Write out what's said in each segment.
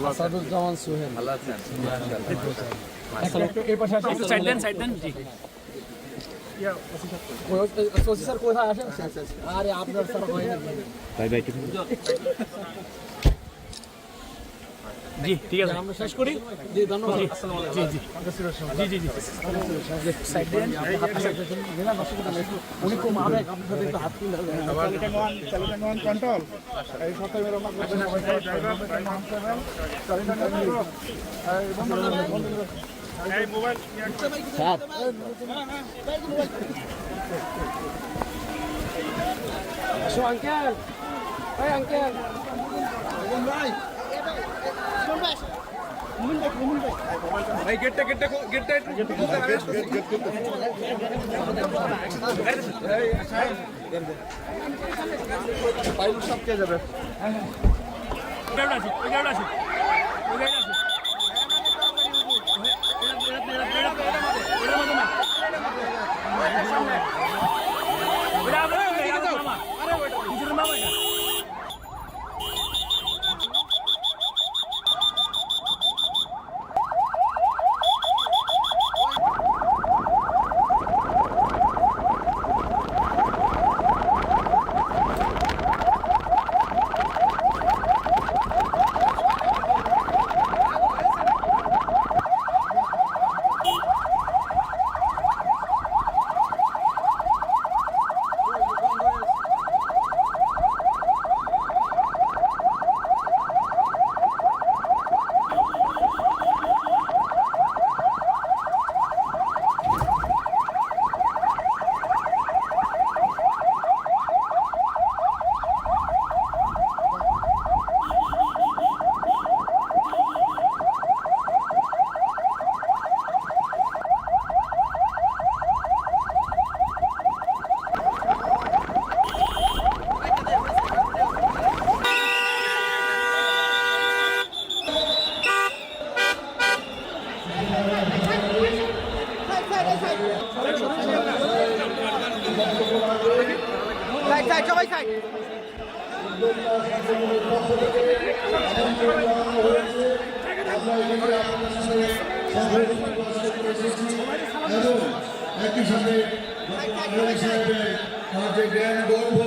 আসাদুজ্জামান সোহেল ভালো আছেন? একটু সাইড দেন জি। ওসি স্যার কোথায় আসেন? আরে আপনার স্যার হয় না ভাই ভাই জি ঠিক আছে আমরা শেষ করি। জি ধন্যবাদ। আসসালামু আলাইকুম। জি জি জি জি সাইড দেন দিনা নষ্ট করতে না উনি খুব আবেগ আপনার সাথে একটু হাত তুলে চালিয়ে কন্ট্রোল এই সাথে মেরা মাঝে সবাই ড্রাইভার নাম করবেন চালিয়ে এই মোবাইল স্যার আসো আঙ্কেল এই আঙ্কেল ভাই ভাই গেটটা পাইলট সব কে যাবে সবাই সাইড একই সাথে যে জ্ঞান গর্ভ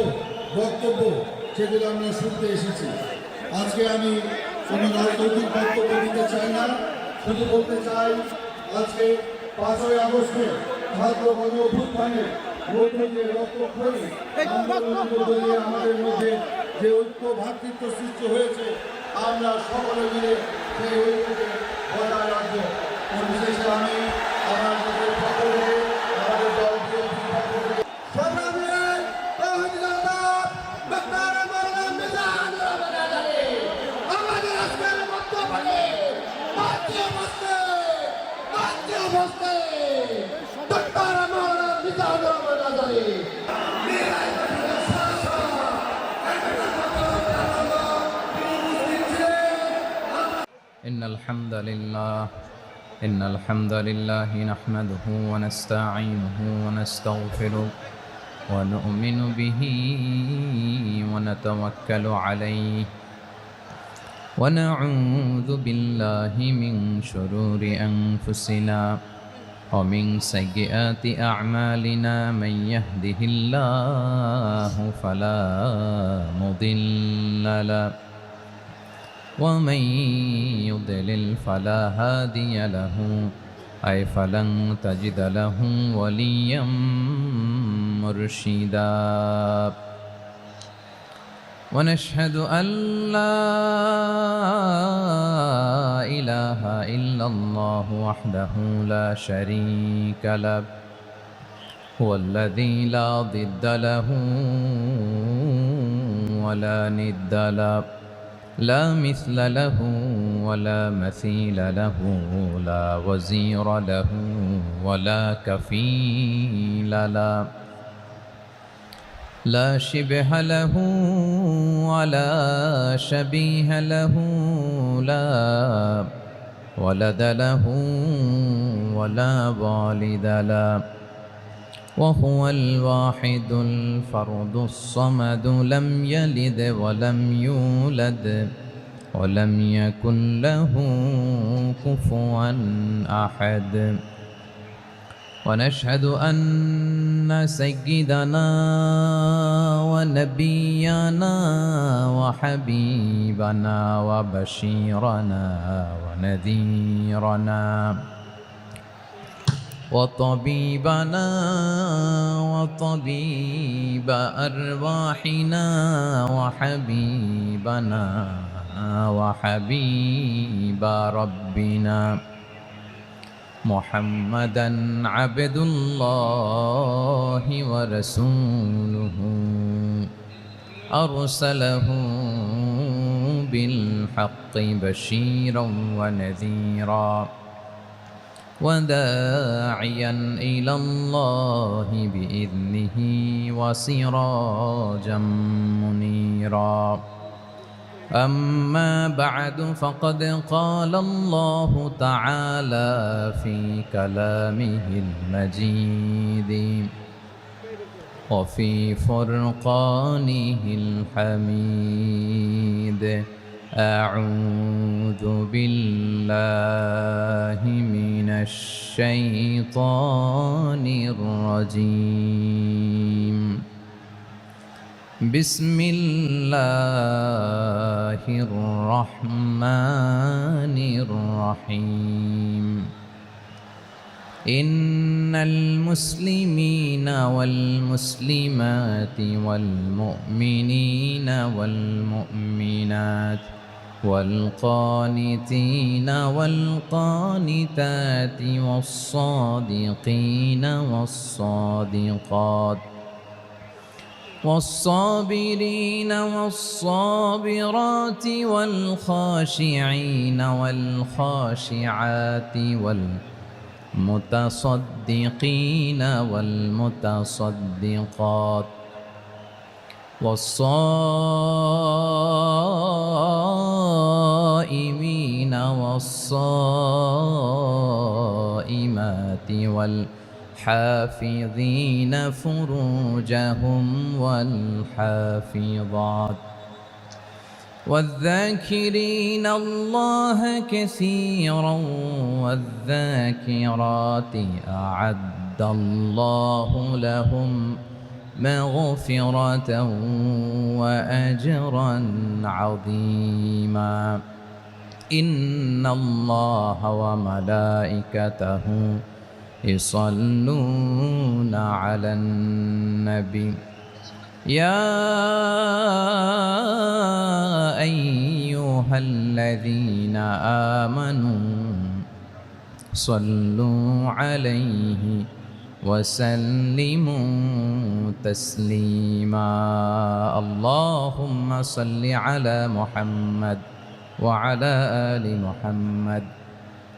বক্তব্য সেগুলো আমরা শুনতে এসেছি। আজকে আমি কোনো রাজনৈতিক বক্তব্য দিতে চাই না, শুধু বলতে চাই আজকে 5ই আগস্টে ছাত্র গণ অভ্যুত্থানের মধ্যে যে রক্তক্ষয়ী আমাদের মধ্যে যে ঐক্য ভ্রাতৃত্ব সৃষ্টি হয়েছে, আমরা সকলে মিলে সেই ঐক্যকে বজায় রাখবো। বিশেষে আমি আমার আমাদের দলকে إن الحمد لله نحمده ونستعينه ونستغفره ونؤمن به ونتوكل عليه ونعوذ بالله من شرور أنفسنا ومن سيئات أعمالنا من يهده الله فلا مضل له ومن يضلل فلا هادي له أي فلن تجد له وليا مرشدا ونشهد أن لا إله إلا الله وحده لا شريك له هو الذي لا ضد له ولا ند له لا مثل له ولا مثيل له لا وزير له ولا كفيل له لا شبه له ولا شبيه له لا ولد له ولا والد له وهو الواحد الفرد الصمد لم يلد ولم يولد ولم يكن له كفوا أحد. ونشهد أن سيدنا ونبينا وحبيبنا وبشيرنا ونذيرنا وطبيبنا وطبيب أرواحنا وحبيبنا وحبيب ربنا محمدا عبد الله ورسوله أرسله بالحق بشيرا ونذيرا وداعيا إلى الله بإذنه وسراجا منيرا. أما بعد فقد قال الله تعالى في كلامه المجيد وفي فرقانه الحميد أعوذ بالله من الشيطان الرجيم بسم الله الرحمن الرحيم إن المسلمين والمسلمات والمؤمنين والمؤمنات والقانتين والقانتات والصادقين والصادقات والصابرين والصابرات والخاشعين والخاشعات والمتصدقين والمتصدقات والصائمين والصائمات والحافظين فروجهم والحافظات والذاكرين الله كثيرا والذاكرات أعد الله لهم مغفرة وأجرا عظيما. إن الله وملائكته يصلون على النبي يا أيها الذين آمنوا صلوا عليه وسلموا تسليما. اللهم صل على محمد وعلى آل محمد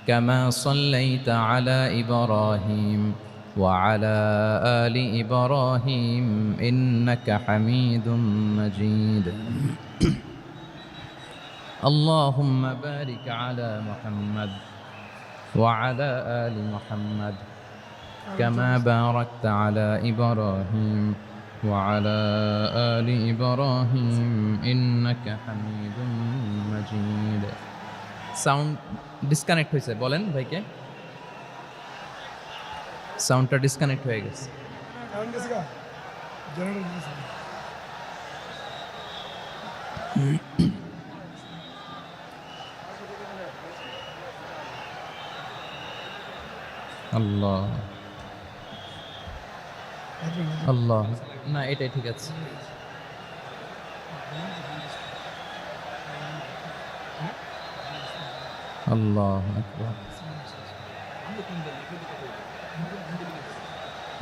كما صليت على إبراهيم وعلى آل إبراهيم إنك حميد مجيد. اللهم بارك على محمد وعلى آل محمد كما باركت على إبراهيم وعلى آل إبراهيم إنك حميد مجيد. সাউন্ড ডিসকানেক্ট হয়েছে, বলেন ভাইকে। সাউন্ডটা ডিসকানেক্ট হয়ে গেছে। আল্লাহ আল্লাহ, না এটাই ঠিক আছে। আল্লাহ আকবার,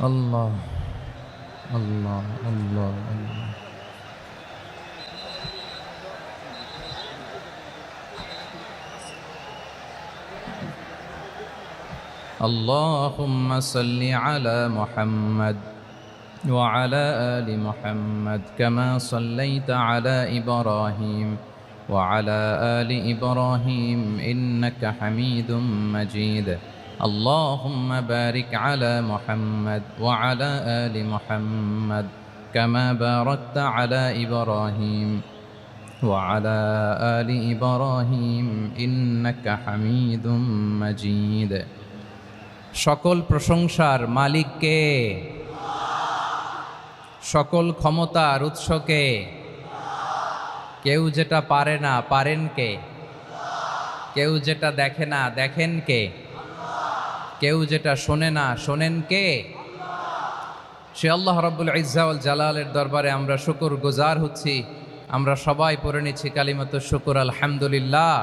আল্লাহ আল্লাহ আল্লাহ আল্লাহ। اللهم صل على محمد وعلى آل محمد كما صليت على إبراهيم وعلى آل إبراهيم إنك حميد مجيد. اللهم بارك على محمد وعلى آل محمد كما باركت على إبراهيم وعلى آل إبراهيم إنك حميد مجيد সকল প্রশংসার মালিক কে? সকল ক্ষমতার উৎস কে? কেউ যেটা পারে না পারেন কে? কেউ যেটা দেখে না দেখেন কে? কেউ যেটা শোনে না শোনেন কে? সে আল্লাহ রাব্বুল ইজ্জা ওয়াল জালালের দরবারে আমরা শুকর গুজার হচ্ছি। আমরা সবাই পড়ে নিচ্ছি কালিমাতুশ শুকর আলহামদুলিল্লাহ।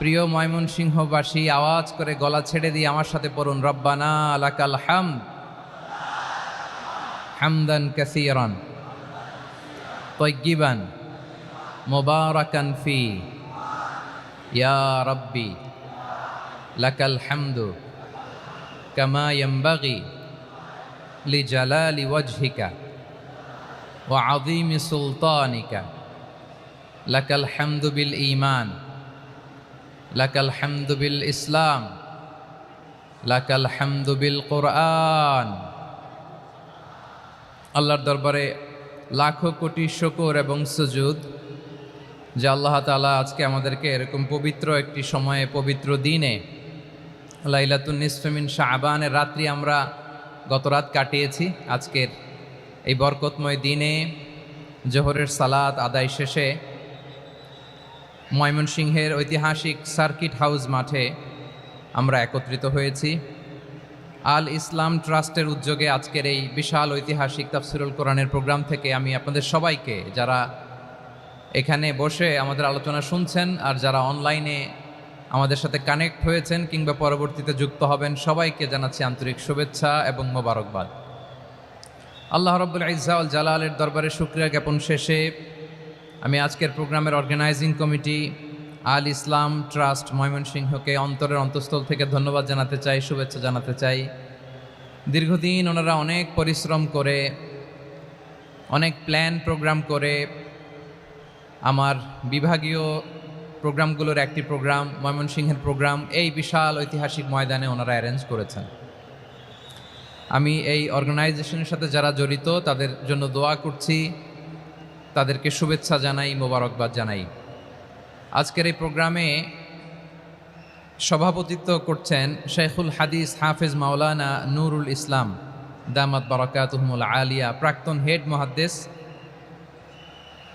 প্রিয় ময়মনসিংহবাসী, আওয়াজ করে গলা ছেড়ে দিয়ে আমার সাথে পড়ুন, রব্বানা লাকাল হামদ হামদান কাসীরান তাইয়্যিবান মুবারাকান ফি ইয়া রাব্বি লাকাল হামদু কামা ইয়ানবাগি লিজালালি ওয়াজহিকা ওয়া আযীমি সুলতানিকা লাকাল হামদু বিল ঈমান লাকাল হামদু বিল ইসলাম লাকাল হামদু বিল কোরআন। আল্লাহর দরবারে লাখো কোটি শুকর এবং সুজুদ যে আল্লাহ তাআলা আজকে আমাদেরকে এরকম পবিত্র একটি সময়ে পবিত্র দিনে লাইলাতুন নিসফে মিন শাবানের রাত্রি আমরা গত রাত কাটিয়েছি। আজকের এই বরকতময় দিনে জোহরের সালাত আদায় শেষে ময়মনসিংহের ঐতিহাসিক সার্কিট হাউস মাঠে আমরা একত্রিত হয়েছি। আল ইসলাম ট্রাস্টের উদ্যোগে আজকের এই বিশাল ঐতিহাসিক তাফসিরুল কোরআনের প্রোগ্রাম থেকে আমি আপনাদের সবাইকে, যারা এখানে বসে আমাদের আলোচনা শুনছেন আর যারা অনলাইনে আমাদের সাথে কানেক্ট হয়েছেন কিংবা পরবর্তীতে যুক্ত হবেন, সবাইকে জানাচ্ছি আন্তরিক শুভেচ্ছা এবং মোবারকবাদ। আল্লাহ রাব্বুল ইজ্জা ওয়াল জালালের দরবারে শুকরিয়া জ্ঞাপন শেষে আমি আজকের প্রোগ্রামের অর্গানাইজিং কমিটি আল ইসলাম ট্রাস্ট ময়মনসিংহকে অন্তরের অন্তঃস্থল থেকে ধন্যবাদ জানাতে চাই, শুভেচ্ছা জানাতে চাই। দীর্ঘদিন ওনারা অনেক পরিশ্রম করে, অনেক প্ল্যান প্রোগ্রাম করে আমার বিভাগীয় প্রোগ্রামগুলোর একটি প্রোগ্রাম, ময়মনসিংহের প্রোগ্রাম, এই বিশাল ঐতিহাসিক ময়দানে ওনারা অ্যারেঞ্জ করেছেন। আমি এই অর্গানাইজেশনের সাথে যারা জড়িত তাদের জন্য দোয়া করছি, তাদেরকে শুভেচ্ছা জানাই, মোবারকবাদ জানাই। আজকের এই প্রোগ্রামে সভাপতিত্ব করছেন শেখুল হাদিস হাফেজ মাওলানা নুরুল ইসলাম দামাত বারাকাতুহুমুল আলিয়া, প্রাক্তন হেড মুহাদ্দিস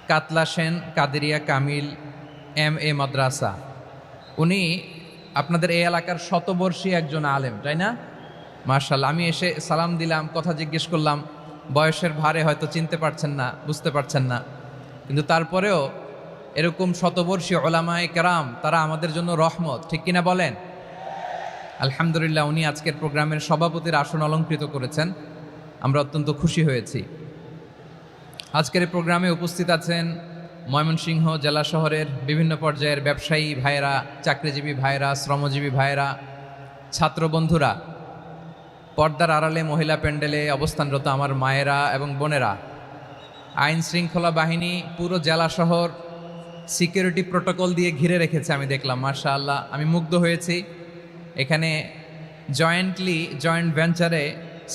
কাতলা সেন কাদেরিয়া কামিল MA মাদ্রাসা। উনি আপনাদের এই এলাকার শতবর্ষী একজন আলেম, তাই না? মাশাআল্লাহ। আমি এসে সালাম দিলাম, কথা জিজ্ঞেস করলাম, বয়সের ভারে হয়তো চিনতে পারছেন না, বুঝতে পারছেন না, কিন্তু তারপরেও এরকম শতবর্ষী ওলামায়ে কেরাম তারা আমাদের জন্য রহমত, ঠিক কিনা বলেন? আলহামদুলিল্লাহ। উনি আজকের প্রোগ্রামের সভাপতির আসন অলঙ্কৃত করেছেন, আমরা অত্যন্ত খুশি হয়েছি। আজকের এই প্রোগ্রামে উপস্থিত আছেন ময়মনসিংহ জেলা শহরের বিভিন্ন পর্যায়ের ব্যবসায়ী ভাইয়েরা, চাকরিজীবী ভাইয়েরা, শ্রমজীবী ভাইয়েরা, ছাত্র বন্ধুরা, পর্দার আড়ালে মহিলা প্যান্ডেলে অবস্থানরত আমার মায়েরা এবং বোনেরা, আইন শৃঙ্খলা বাহিনী পুরো জেলা শহর সিকিউরিটি প্রোটোকল দিয়ে ঘিরে রেখেছে, আমি দেখলাম। মাশাআল্লাহ, আমি মুগ্ধ হয়েছি। এখানে জয়েন্ট ভেঞ্চারে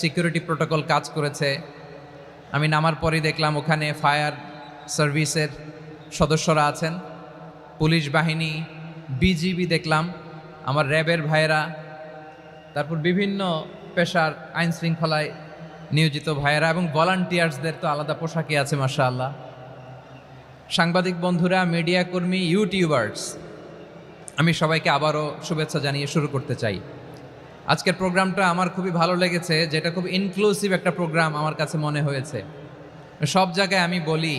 সিকিউরিটি প্রোটোকল কাজ করেছে। আমি নামার পরই দেখলাম ওখানে ফায়ার সার্ভিসের সদস্যরা আছেন, পুলিশ বাহিনী, বিজিবি দেখলাম, আমার র্যাবের ভাইয়েরা, তারপর বিভিন্ন পেশার আইন শৃঙ্খলায় নিয়োজিত ভাইয়েরা এবং ভলান্টিয়ার্সদের তো আলাদা পোশাকই আছে মাশাআল্লাহ। সাংবাদিক বন্ধুরা, মিডিয়া কর্মী, ইউটিউবার্স, আমি সবাইকে আবারও শুভেচ্ছা জানিয়ে শুরু করতে চাই। আজকের প্রোগ্রামটা আমার খুবই ভালো লেগেছে, যেটা খুব ইনক্লুসিভ একটা প্রোগ্রাম আমার কাছে মনে হয়েছে। সব জায়গায় আমি বলি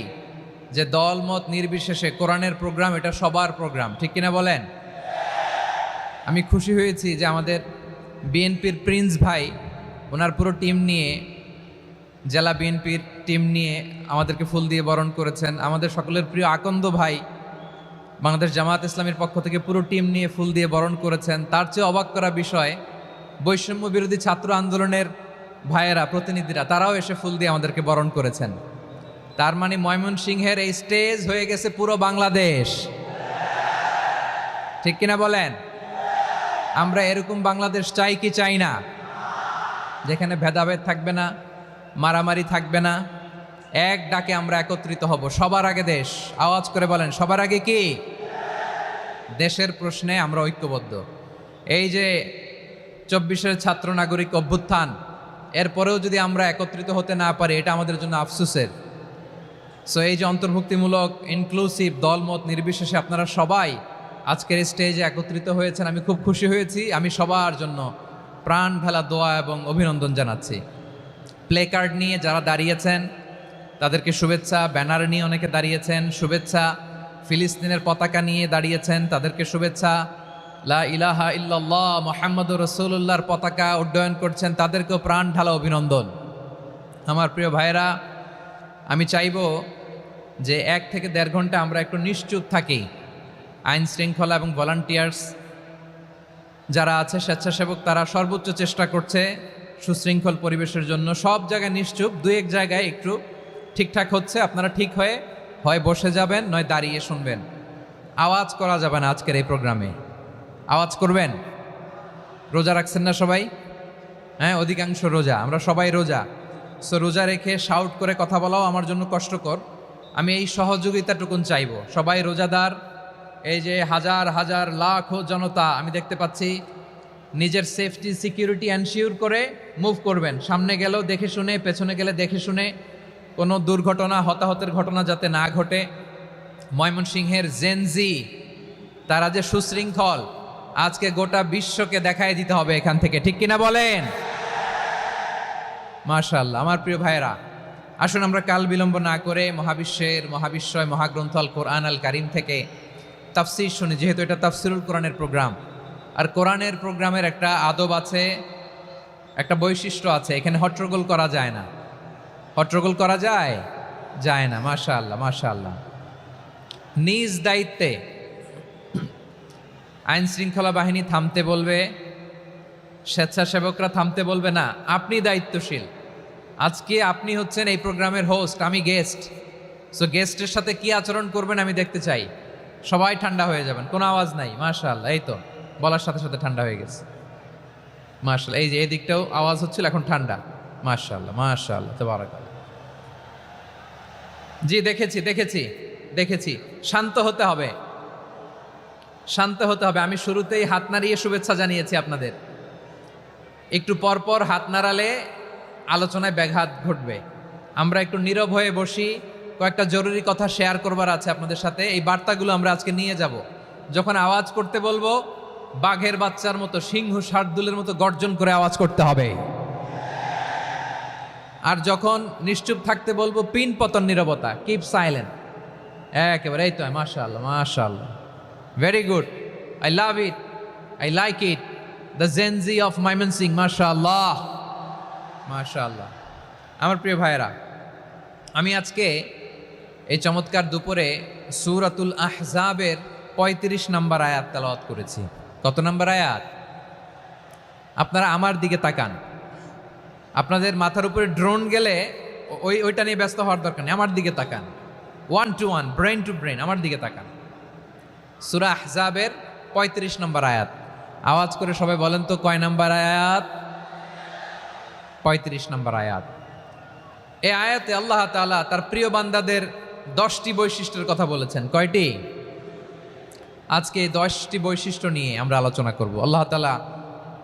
যে দলমত নির্বিশেষে কোরআনের প্রোগ্রাম এটা সবার প্রোগ্রাম, ঠিক কিনা বলেন? আমি খুশি হয়েছি যে আমাদের বিএনপির প্রিন্স ভাই ওনার পুরো টিম নিয়ে, জেলা বিএনপির টিম নিয়ে আমাদেরকে ফুল দিয়ে বরণ করেছেন। আমাদের সকলের প্রিয় আকন্দ ভাই বাংলাদেশ জামাত ইসলামীর পক্ষ থেকে পুরো টিম নিয়ে ফুল দিয়ে বরণ করেছেন। তার চেয়ে অবাক করা বিষয়, বৈষম্য বিরোধী ছাত্র আন্দোলনের ভাইয়েরা, প্রতিনিধিরা, তারাও এসে ফুল দিয়ে আমাদেরকে বরণ করেছেন। তার মানে ময়মনসিংহের এই স্টেজ হয়ে গেছে পুরো বাংলাদেশ, ঠিক কিনা বলেন? আমরা এরকম বাংলাদেশ চাই কি চাই না? যেখানে ভেদাভেদ থাকবে না, মারামারি থাকবে না, এক ডাকে আমরা একত্রিত হব। সবার আগে দেশ, আওয়াজ করে বলেন সবার আগে কি? দেশের প্রশ্নে আমরা ঐক্যবদ্ধ। এই যে 24-এর ছাত্র নাগরিক অভ্যুত্থান, এরপরেও যদি আমরা একত্রিত হতে না পারি, এটা আমাদের জন্য আফসোসের। সো এই যে অন্তর্ভুক্তিমূলক ইনক্লুসিভ দলমত নির্বিশেষে আপনারা সবাই আজকের স্টেজে একত্রিত হয়েছেন, আমি খুব খুশি হয়েছি। আমি সবার জন্য প্রাণ ঢালা দোয়া এবং অভিনন্দন জানাচ্ছি। প্লে কার্ড নিয়ে যারা দাঁড়িয়েছেন তাদেরকে শুভেচ্ছা, ব্যানার নিয়ে অনেকে দাঁড়িয়েছেন শুভেচ্ছা, ফিলিস্তিনের পতাকা নিয়ে দাঁড়িয়েছেন তাদেরকে শুভেচ্ছা, লা ইলাহা ইল্লাল্লাহ মুহাম্মাদুর রাসূলুল্লাহর পতাকা উড্ডয়ন করছেন তাদেরকেও প্রাণ ঢালা অভিনন্দন। আমার প্রিয় ভাইয়েরা, আমি চাইব যে 1 থেকে 1.5 ঘন্টা আমরা একটু নিশ্চুপ থাকি। আইন শৃঙ্খলা এবং ভলান্টিয়ার্স যারা আছে, স্বেচ্ছাসেবক, তারা সর্বোচ্চ চেষ্টা করছে সুশৃঙ্খল পরিবেশের জন্য। সব জায়গায় নিশ্চুপ, 2-1 জায়গায় একটু ঠিকঠাক হচ্ছে। আপনারা ঠিক হয়ে হয় বসে যাবেন, নয় দাঁড়িয়ে শুনবেন। আওয়াজ করা যাবে না আজকের এই প্রোগ্রামে। আওয়াজ করবেন? রোজা রাখছেন না সবাই? হ্যাঁ, অধিকাংশ রোজা, আমরা সবাই রোজা। সো রোজা রেখে শাউট করে কথা বলাও আমার জন্য কষ্টকর। আমি এই সহযোগিতাটুকুন চাইব। সবাই রোজাদার, এই যে হাজার হাজার লাখ জনতা আমি দেখতে পাচ্ছি, নিজের সেফটি সিকিউরিটি এনশিওর করে মুভ করবেন। সামনে গেলেও দেখে শুনে, পেছনে গেলে দেখে শুনে, কোনো দুর্ঘটনা, হতাহতের ঘটনা যাতে না ঘটে। ময়মনসিংহের জেনজি তারা যে সুশৃঙ্খল, আজকে গোটা বিশ্বকে দেখাই দিতে হবে এখান থেকে, ঠিক কিনা বলেন? মাশাআল্লাহ। আমার প্রিয় ভাইয়েরা, আসুন আমরা কাল বিলম্ব না করে মহাবিশ্বয় মহাগ্রন্থ আল কোরআন আল কারিম থেকে তাফসির শুনি। যেহেতু এটা তাফসিরুল কোরআনের প্রোগ্রাম, আর কোরআনের প্রোগ্রামের একটা আদব আছে, একটা বৈশিষ্ট্য আছে। এখানে হট্টগোল করা যায় না। হট্টগোল করা যায়? যায় না। মাশাআল্লাহ, মাশাআল্লাহ। নিজ দায়িত্বে আইন শৃঙ্খলা বাহিনী থামতে বলবে, স্বেচ্ছাসেবকরা থামতে বলবে না। আপনি দায়িত্বশীল। আজকে আপনি হচ্ছেন এই প্রোগ্রামের হোস্ট, আমি গেস্ট। সো গেস্টের সাথে কি আচরণ করবেন আমি দেখতে চাই। সবাই ঠান্ডা হয়ে যাবেন, কোনো আওয়াজ নাই। মাশাআল্লাহ, এই তো বলার সাথে সাথে ঠান্ডা হয়ে গেছে। মাশাআল্লাহ, এই যে এই দিকটাও আওয়াজ হচ্ছিল, এখন ঠান্ডা। মাশাআল্লাহ, মাশাআল্লাহ, তাবারাকাল্লাহ। জি, দেখেছি। শান্ত হতে হবে, শান্ত হতে হবে। আমি শুরুতেই হাত নাড়িয়ে শুভেচ্ছা জানিয়েছি আপনাদের। একটু পরপর হাত নাড়ালে আলোচনায় ব্যাঘাত ঘটবে। আমরা একটু নীরব হয়ে বসি, কয়েকটা জরুরি কথা শেয়ার করবার আছে আপনাদের সাথে। এই বার্তাগুলো আমরা আজকে নিয়ে যাব। যখন আওয়াজ করতে বলবো, বাঘের বাচ্চার মতো, সিংহ শার্দুলের মতো গর্জন করে আওয়াজ করতে হবে। আর যখন নিশ্চুপ থাকতে বলবো, পিন পতন নীরবতা, কিপ সাইলেন্ট। একেবারে এই তো। মাশাআল্লাহ, মাশাআল্লাহ, very good, I love it, I like it, the Gen Z of Mymensingh. মাশাআল্লাহ, মাশাআল্লাহ। আমার প্রিয় ভাইয়েরা, আমি আজকে এই চমৎকার দুপুরে সূরাতুল আহজাবের 35 নম্বর আয়াত তেলাওয়াত করেছি। কত নম্বর আয়াত? আপনারা আমার দিকে তাকান। আপনাদের মাথার উপরে ড্রোন গেলে ওইটা নিয়ে ব্যস্ত হওয়ার দরকার নেই। আমার দিকে তাকান, 1 to 1, ব্রেন টু ব্রেন, আমার দিকে তাকান। সূরা আহজাবের 35 নম্বর আয়াত। আওয়াজ করে সবাই বলেন তো, কয় নম্বর আয়াত? 35 নম্বর আয়াত। এই আয়াতে আল্লাহ তাআলা তার প্রিয় বান্দাদের 10টি বৈশিষ্ট্যের কথা বলেছেন। কয়টি? আজকে এই 10টি বৈশিষ্ট্য নিয়ে আমরা আলোচনা করব। আল্লাহ তাআলা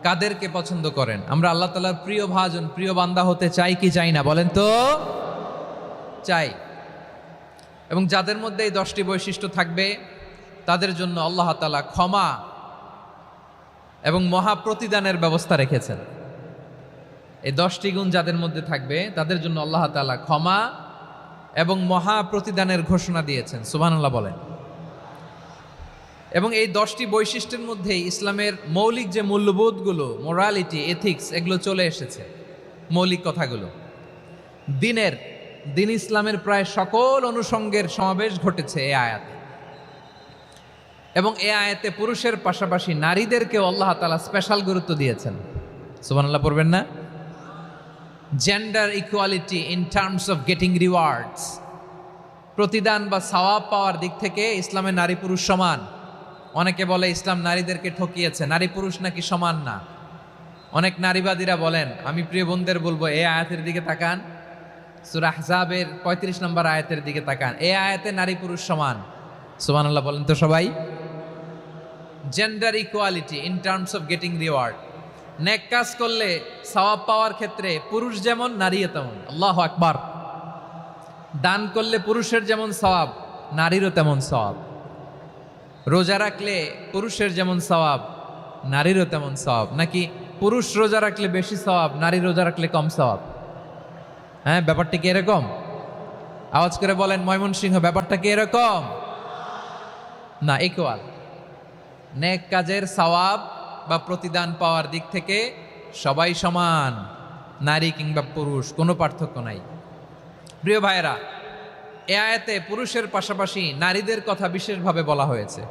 কাদেরকে পছন্দ করেন? আমরা আল্লাহ তাআলার প্রিয় ভাজন, প্রিয় বান্দা হতে চাই কি চাই না? বলেন তো। চাই। এবং যাদের মধ্যে এই 10টি বৈশিষ্ট্য থাকবে তাদের জন্য আল্লাহ তাআলা ক্ষমা এবং মহা প্রতিদানের ব্যবস্থা রেখেছেন। এই 10টি গুণ যাদের মধ্যে থাকবে তাদের জন্য আল্লাহ তাআলা ক্ষমা এবং মহা প্রতিদানের ঘোষণা দিয়েছেন। সুবহানাল্লাহ বলেন। এবং এই 10টি বৈশিষ্ট্যের মধ্যেই ইসলামের মৌলিক যে মূল্যবোধগুলো, মোরালিটি, এথিক্স, এগুলো চলে এসেছে। মৌলিক কথাগুলো দিন ইসলামের প্রায় সকল অনুষঙ্গের সমাবেশ ঘটেছে এই আয়াতে। এবং এই আয়াতে পুরুষের পাশাপাশি নারীদেরকেও আল্লাহ তাআলা স্পেশাল গুরুত্ব দিয়েছেন। সুবহানাল্লাহ পড়বেন না? Gender equality in terms of getting rewards, প্রতিদান বা সওয়াব পাওয়ার দিক থেকে ইসলামের নারী পুরুষ সমান। অনেকে বলে ইসলাম নারীদেরকে ঠকিয়েছে, নারী পুরুষ নাকি সমান না। অনেক নারীবাদীরা বলেন, আমি প্রিয় বোনদের বলবো এই আয়াতের দিকে তাকান, সূরা আহজাবের 35 নম্বর আয়াতের দিকে তাকান। এই আয়াতে নারী পুরুষ সমান। সুবহানাল্লাহ বলেন তো সবাই। Gender equality in terms of getting reward. নেক কাজ করলে সওয়াব পাওয়ার ক্ষেত্রে পুরুষ যেমন নারীও তেমন। আল্লাহু আকবার। দান করলে পুরুষের যেমন সওয়াব, নারীরও তেমন সওয়াব। রোজা রাখলে পুরুষের যেমন সওয়াব, নারীরও তেমন সওয়াব। নাকি পুরুষ রোজা রাখলে বেশি সওয়াব, নারী রোজা রাখলে কম সওয়াব? হ্যাঁ, ব্যাপারটা কি এরকম? আওয়াজ করে বলেন ময়মনসিংহ, ব্যাপারটা কি এরকম? না, ইকুয়াল। নেক কাজের সওয়াব বা প্রতিদান পাওয়ার দিক থেকে সবাই সমান, নারী কিংবা পুরুষ, কোনো পার্থক্য নাই। প্রিয় ভাইয়েরা, এ আয়াতে পুরুষের পাশাপাশি নারীদের কথা বিশেষভাবে বলা হয়েছে।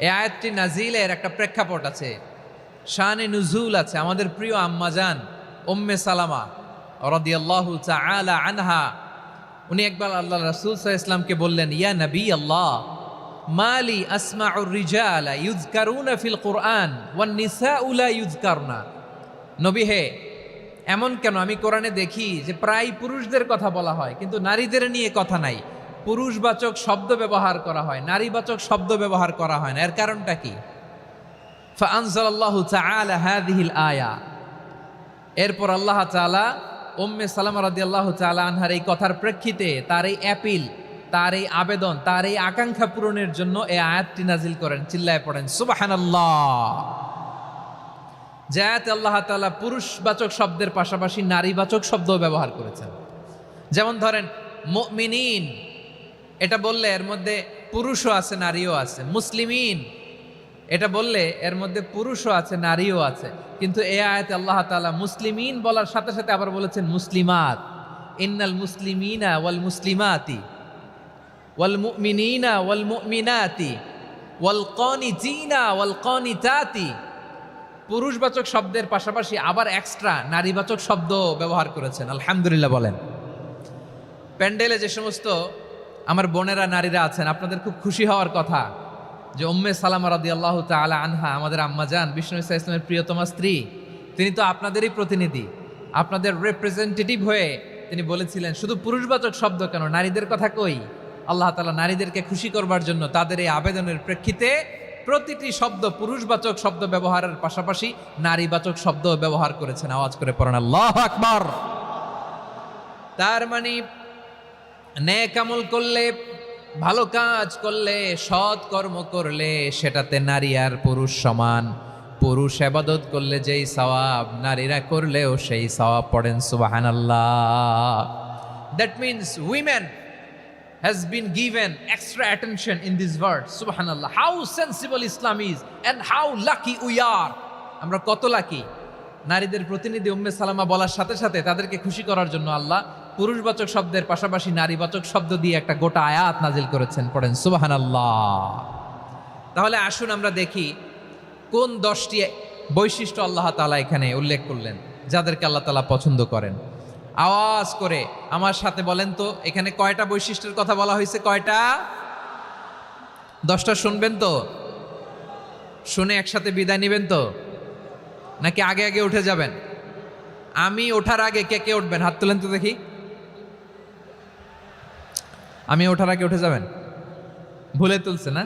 এ আয়াতটি নাজিলের একটা প্রেক্ষাপট আছে, শানে নুজুল আছে। আমাদের প্রিয় আম্মাজান উম্মে সালামা রাদিয়াল্লাহু তাআলা আনহা, উনি একবার আল্লাহ রাসূল সাল্লাল্লাহু আলাইহি ওয়াসাল্লামকে বললেন, ইয়া নবী আল্লাহ, মালি আসমাউর রিজালা ইউযকারুনা ফিল কুরআন ওয়ান নিসাউ লা ইউযকারনা। নবী হে, এমন কেন আমি কোরআনে দেখি যে প্রায় পুরুষদের কথা বলা হয় কিন্তু নারীদের নিয়ে কথা নাই, পুরুষবাচক শব্দ ব্যবহার করা হয়, নারীবাচক শব্দ ব্যবহার করা হয় না, এর কারণটা কি? ফাআনজালাল্লাহু তাআলা হাযিহিল আয়া। এরপর আল্লাহ তাআলা উম্মে সালামা রাদিয়াল্লাহু তাআলা আনহার এই কথার প্রেক্ষিতে, তার এই অ্যাপিল, তার এই আবেদন, তার এই আকাঙ্ক্ষা পূরণের জন্য এই আয়াতটি নাজিল করেন। চিল্লায় পড়েন সুবহানাল্লাহ। যে আয়াতে আল্লাহ তাআলা পুরুষবাচক শব্দের পাশাপাশি নারীবাচক শব্দও ব্যবহার করেছেন। যেমন ধরেন মুমিনিন, এটা বললে এর মধ্যে পুরুষও আছে নারীও আছে। মুসলিমিন, এটা বললে এর মধ্যে পুরুষও আছে নারীও আছে। কিন্তু এই আয়াতে আল্লাহ তাআলা মুসলিমিন বলার সাথে সাথে আবার বলেছেন মুসলিমাত। ইন্নাল মুসলিমিনা ওয়াল মুসলিমাতি ওয়াল মুমিনিনা ওয়াল মুমিনাতি ওয়াল কানিতিনা ওয়াল কানিতাতি। পুরুষবাচক শব্দের পাশাপাশি আবার এক্সট্রা নারীবাচক শব্দ ব্যবহার করেছেন। আলহামদুলিল্লাহ বলেন। প্যান্ডেলে যে সমস্ত আমার বোনেরা নারীরা আছেন, আপনাদের খুব খুশি হওয়ার কথা যে উম্মে সালামা রাদিয়াল্লাহু তাআলা আনহা, আমাদের আম্মাজান বিষ্ণু ইসা ইসলামের প্রিয়তমা স্ত্রী, তিনি তো আপনাদেরই প্রতিনিধি, আপনাদের রিপ্রেজেন্টেটিভ হয়ে তিনি বলেছিলেন শুধু পুরুষবাচক শব্দ কেন, নারীদের কথা কই। আল্লাহ তাআলা নারীদেরকে খুশি করবার জন্য তাদের এই আবেদনের প্রেক্ষিতে প্রতিটি শব্দ পুরুষবাচক শব্দ ব্যবহারের পাশাপাশি নারীবাচক শব্দ ব্যবহার করেছেন। আওয়াজ করে পড়েন আল্লাহু আকবার। তার মানে নেক আমল করলে, ভালো কাজ করলে, সৎ কর্ম করলে সেটাতে নারী আর পুরুষ সমান। পুরুষ ইবাদত করলে যেই সওয়াব, নারীরা করলেও সেই সওয়াব। পড়েন সুবহানাল্লাহ। That means women has been given extra attention in this verse. Subhanallah. How sensible Islam is and how lucky we are. আমরা কত লাকি। নারীদের প্রতিনিধি উম্মে সালামা বলার সাথে সাথে তাদেরকে খুশি করার জন্য আল্লাহ পুরুষবাচক শব্দের পাশাপাশি নারীবাচক শব্দ দিয়ে একটা গোটা আয়াত নাজিল করেছেন। পড়েন সুবহানাল্লাহ। তাহলে আসুন আমরা দেখি কোন 10টি বৈশিষ্ট্য আল্লাহ তাআলা এখানে উল্লেখ করলেন যাদেরকে আল্লাহ তাআলা পছন্দ করেন। আওয়াজ করে আমার সাথে বলেন তো, এখানে কয়টা বৈশিষ্ট্যের কথা বলা হয়েছে? কয়টা? 10টা শুনবেন তো? শুনে একসাথে বিদায় নেবেন তো, নাকি আগে আগে উঠে যাবেন? আমি ওঠার আগে কে কে উঠবেন? হাত তুলেন তো দেখি। আমি ওঠার আগে উঠে যাবেন? ভুলে তুলছে না?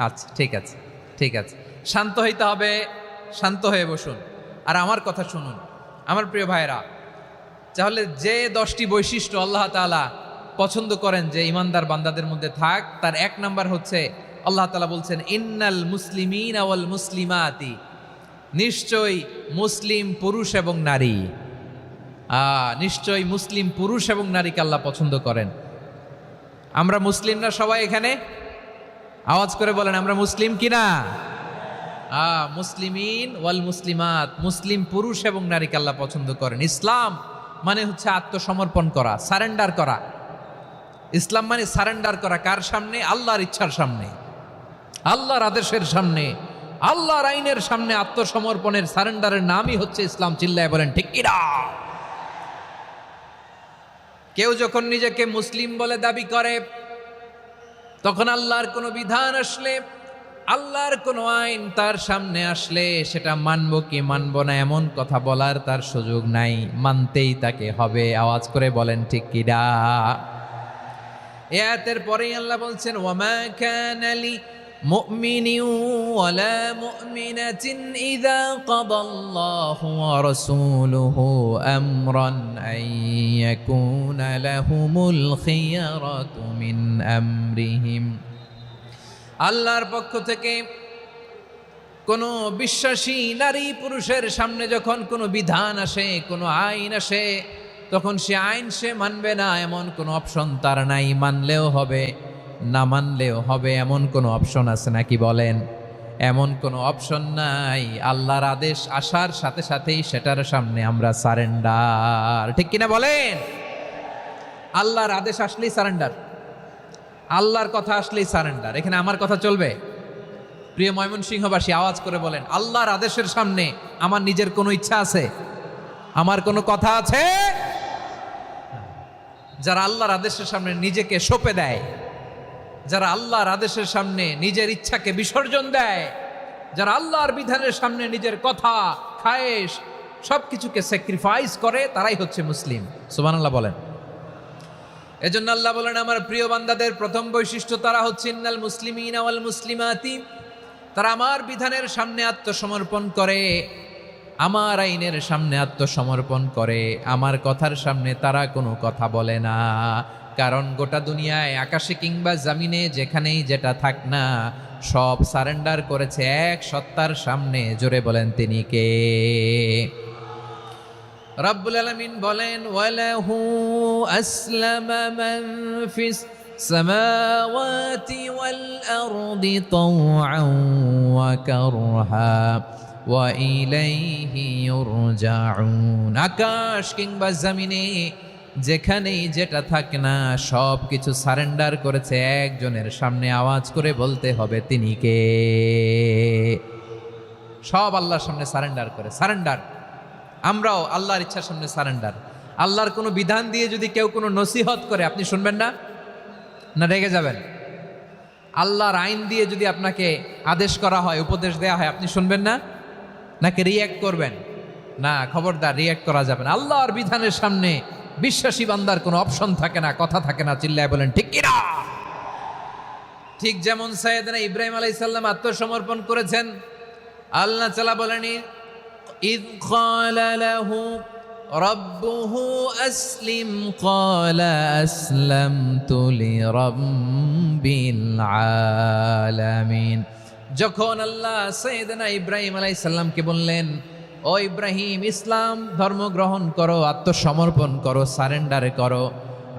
আচ্ছা, ঠিক আছে, ঠিক আছে। শান্ত হইতে হবে, শান্ত হয়ে বসুন আর আমার কথা শুনুন আমার প্রিয় ভাইরা। তাহলে যে 10টি বৈশিষ্ট্য আল্লাহ তাআলা পছন্দ করেন যে ইমানদার বান্দাদের মধ্যে থাক, তার 1 নাম্বার হচ্ছে আল্লাহ তাআলা বলছেন ইন্নাল মুসলিমিনা ওয়াল মুসলিমাতি। নিশ্চয়ই মুসলিম পুরুষ এবং নারী, নিশ্চয়ই মুসলিম পুরুষ এবং নারীকে আল্লাহ পছন্দ করেন। আমরা মুসলিম না সবাই এখানে? আওয়াজ করে বলেন আমরা মুসলিম কিনা? মুসলিমিন ওয়াল মুসলিমাত, মুসলিম পুরুষ এবং নারীকে আল্লাহ পছন্দ করেন। ইসলাম মানে হচ্ছে আত্মসমর্পণ করা, সারেন্ডার করা। ইসলাম মানে সারেন্ডার করা কার সামনে? আল্লাহর ইচ্ছার সামনে, আল্লাহর আদেশের সামনে, আল্লাহর আইনের সামনে আত্মসমর্পণের, সারেন্ডারের নামই হচ্ছে ইসলাম। চিল্লায় বলেন ঠিক কিনা? কেউ যখন নিজেকে মুসলিম বলে দাবি করে, তখন আল্লাহর কোনো বিধান আসলে আল্লাহর কোনো আইন তার সামনে আসলে সেটা মানব কি মানব না এমন কথা বলার তার সুযোগ নাই, মানতেই তাকে হবে। আওয়াজ করে বলেন ঠিক কিনা? এই আয়াতের পরেই আল্লাহ বলছেন, ওয়ামা কানা লি মুমিনিন ওয়ালা মুমিনাতিন ইযা কাদাল্লাহু ওয়া রাসূলুহু আমরান আন ইয়াকুনা লাহুমুল খিয়ারাতু মিন আমরিহিম। আল্লাহর পক্ষ থেকে কোনো বিশ্বাসী নারী পুরুষের সামনে যখন কোনো বিধান আসে, কোনো আইন আসে, তখন সে আইন সে মানবে না এমন কোনো অপশন তার নাই। মানলেও হবে, না মানলেও হবে এমন কোনো অপশন আছে নাকি বলেন? এমন কোনো অপশন নাই। আল্লাহর আদেশ আসার সাথে সাথেই সেটার সামনে আমরা সারেন্ডার। ঠিক কিনা বলেন? আল্লাহর আদেশ আসলেই সারেন্ডার, আল্লাহর কথা আসলেই সারেন্ডার। এখানে আমার কথা চলবে? প্রিয় ময়মনসিংহবাসী, আওয়াজ করে বলেন, আল্লাহর আদেশের সামনে আমার নিজের কোনো ইচ্ছা আছে? আমার কোনো কথা আছে? যারা আল্লাহর আদেশের সামনে নিজেকে সঁপে দেয়, যারা আল্লাহর আদেশের সামনে নিজের ইচ্ছাকে বিসর্জন দেয়, যারা আল্লাহর বিধানের সামনে নিজের কথা, খায়েশ সবকিছুকে স্যাক্রিফাইস করে, তারাই হচ্ছে মুসলিম। সুবহানাল্লাহ বলেন। এজন্য আল্লাহ বলেন, আমার প্রিয় বান্দাদের প্রথম বৈশিষ্ট্য তারা হচ্ছে ইন্নাল মুসলিমিনা ওয়াল মুসলিমাতি, তারা আমার বিধানের সামনে আত্মসমর্পণ করে, আমার আইনের সামনে আত্মসমর্পণ করে, আমার কথার সামনে তারা কোনো কথা বলে না। কারণ গোটা দুনিয়ায় আকাশে কিংবা জমিনে যেখানেই যেটা থাক না, সব সারেন্ডার করেছে এক সত্তার সামনে। জোরে বলেন তিনি কে? রব্বুল আলামিন বলেন, ওয়ালাহু আসলামা মান ফিস সামাওয়াতি ওয়াল আরদি তাওআন ওয়া কারহা ওয়া ইলাইহি ইউরজাউন। আকাশ কিংবা জমিনে যেখানেই যেটা থাকে না, সব কিছু সারেন্ডার করেছে একজনের সামনে। আওয়াজ করে বলতে হবে তিনি কে? সব আল্লাহর সামনে সারেন্ডার করে। সারেন্ডার। আমরাও আল্লাহর ইচ্ছার সামনে সারেন্ডার। আল্লাহর কোনো বিধান দিয়ে যদি কেউ কোনো নসিহত করে, আপনি শুনবেন না? না রেগে যাবেন? আল্লাহর আইন দিয়ে যদি আপনাকে আদেশ করা হয়, উপদেশ দেয়া হয়, আপনি শুনবেন না? নাকি রিয়্যাক্ট করবেন? না, খবরদার, রিয়্যাক্ট করা যাবে না। আল্লাহর বিধানের সামনে বিশ্বাসী বান্দার কোনো অপশন থাকে না, কথা থাকে না। চিল্লায় বলেন ঠিক কিনা? ঠিক যেমন সাইয়েদনা ইব্রাহিম আলাইহিস সালাম আত্মসমর্পণ করেছেন। আল্লাহ তাআলা বলেন, إذ قال له ربه أسلم قال أسلمت لرب العالمين। যখন আল্লাহ সাইয়েদনা ইব্রাহিম আলাইহিস সালামকে বললেন, ও ইব্রাহিম, ইসলাম ধর্ম গ্রহণ করো, আত্মসমর্পণ করো, সারেন্ডার করো,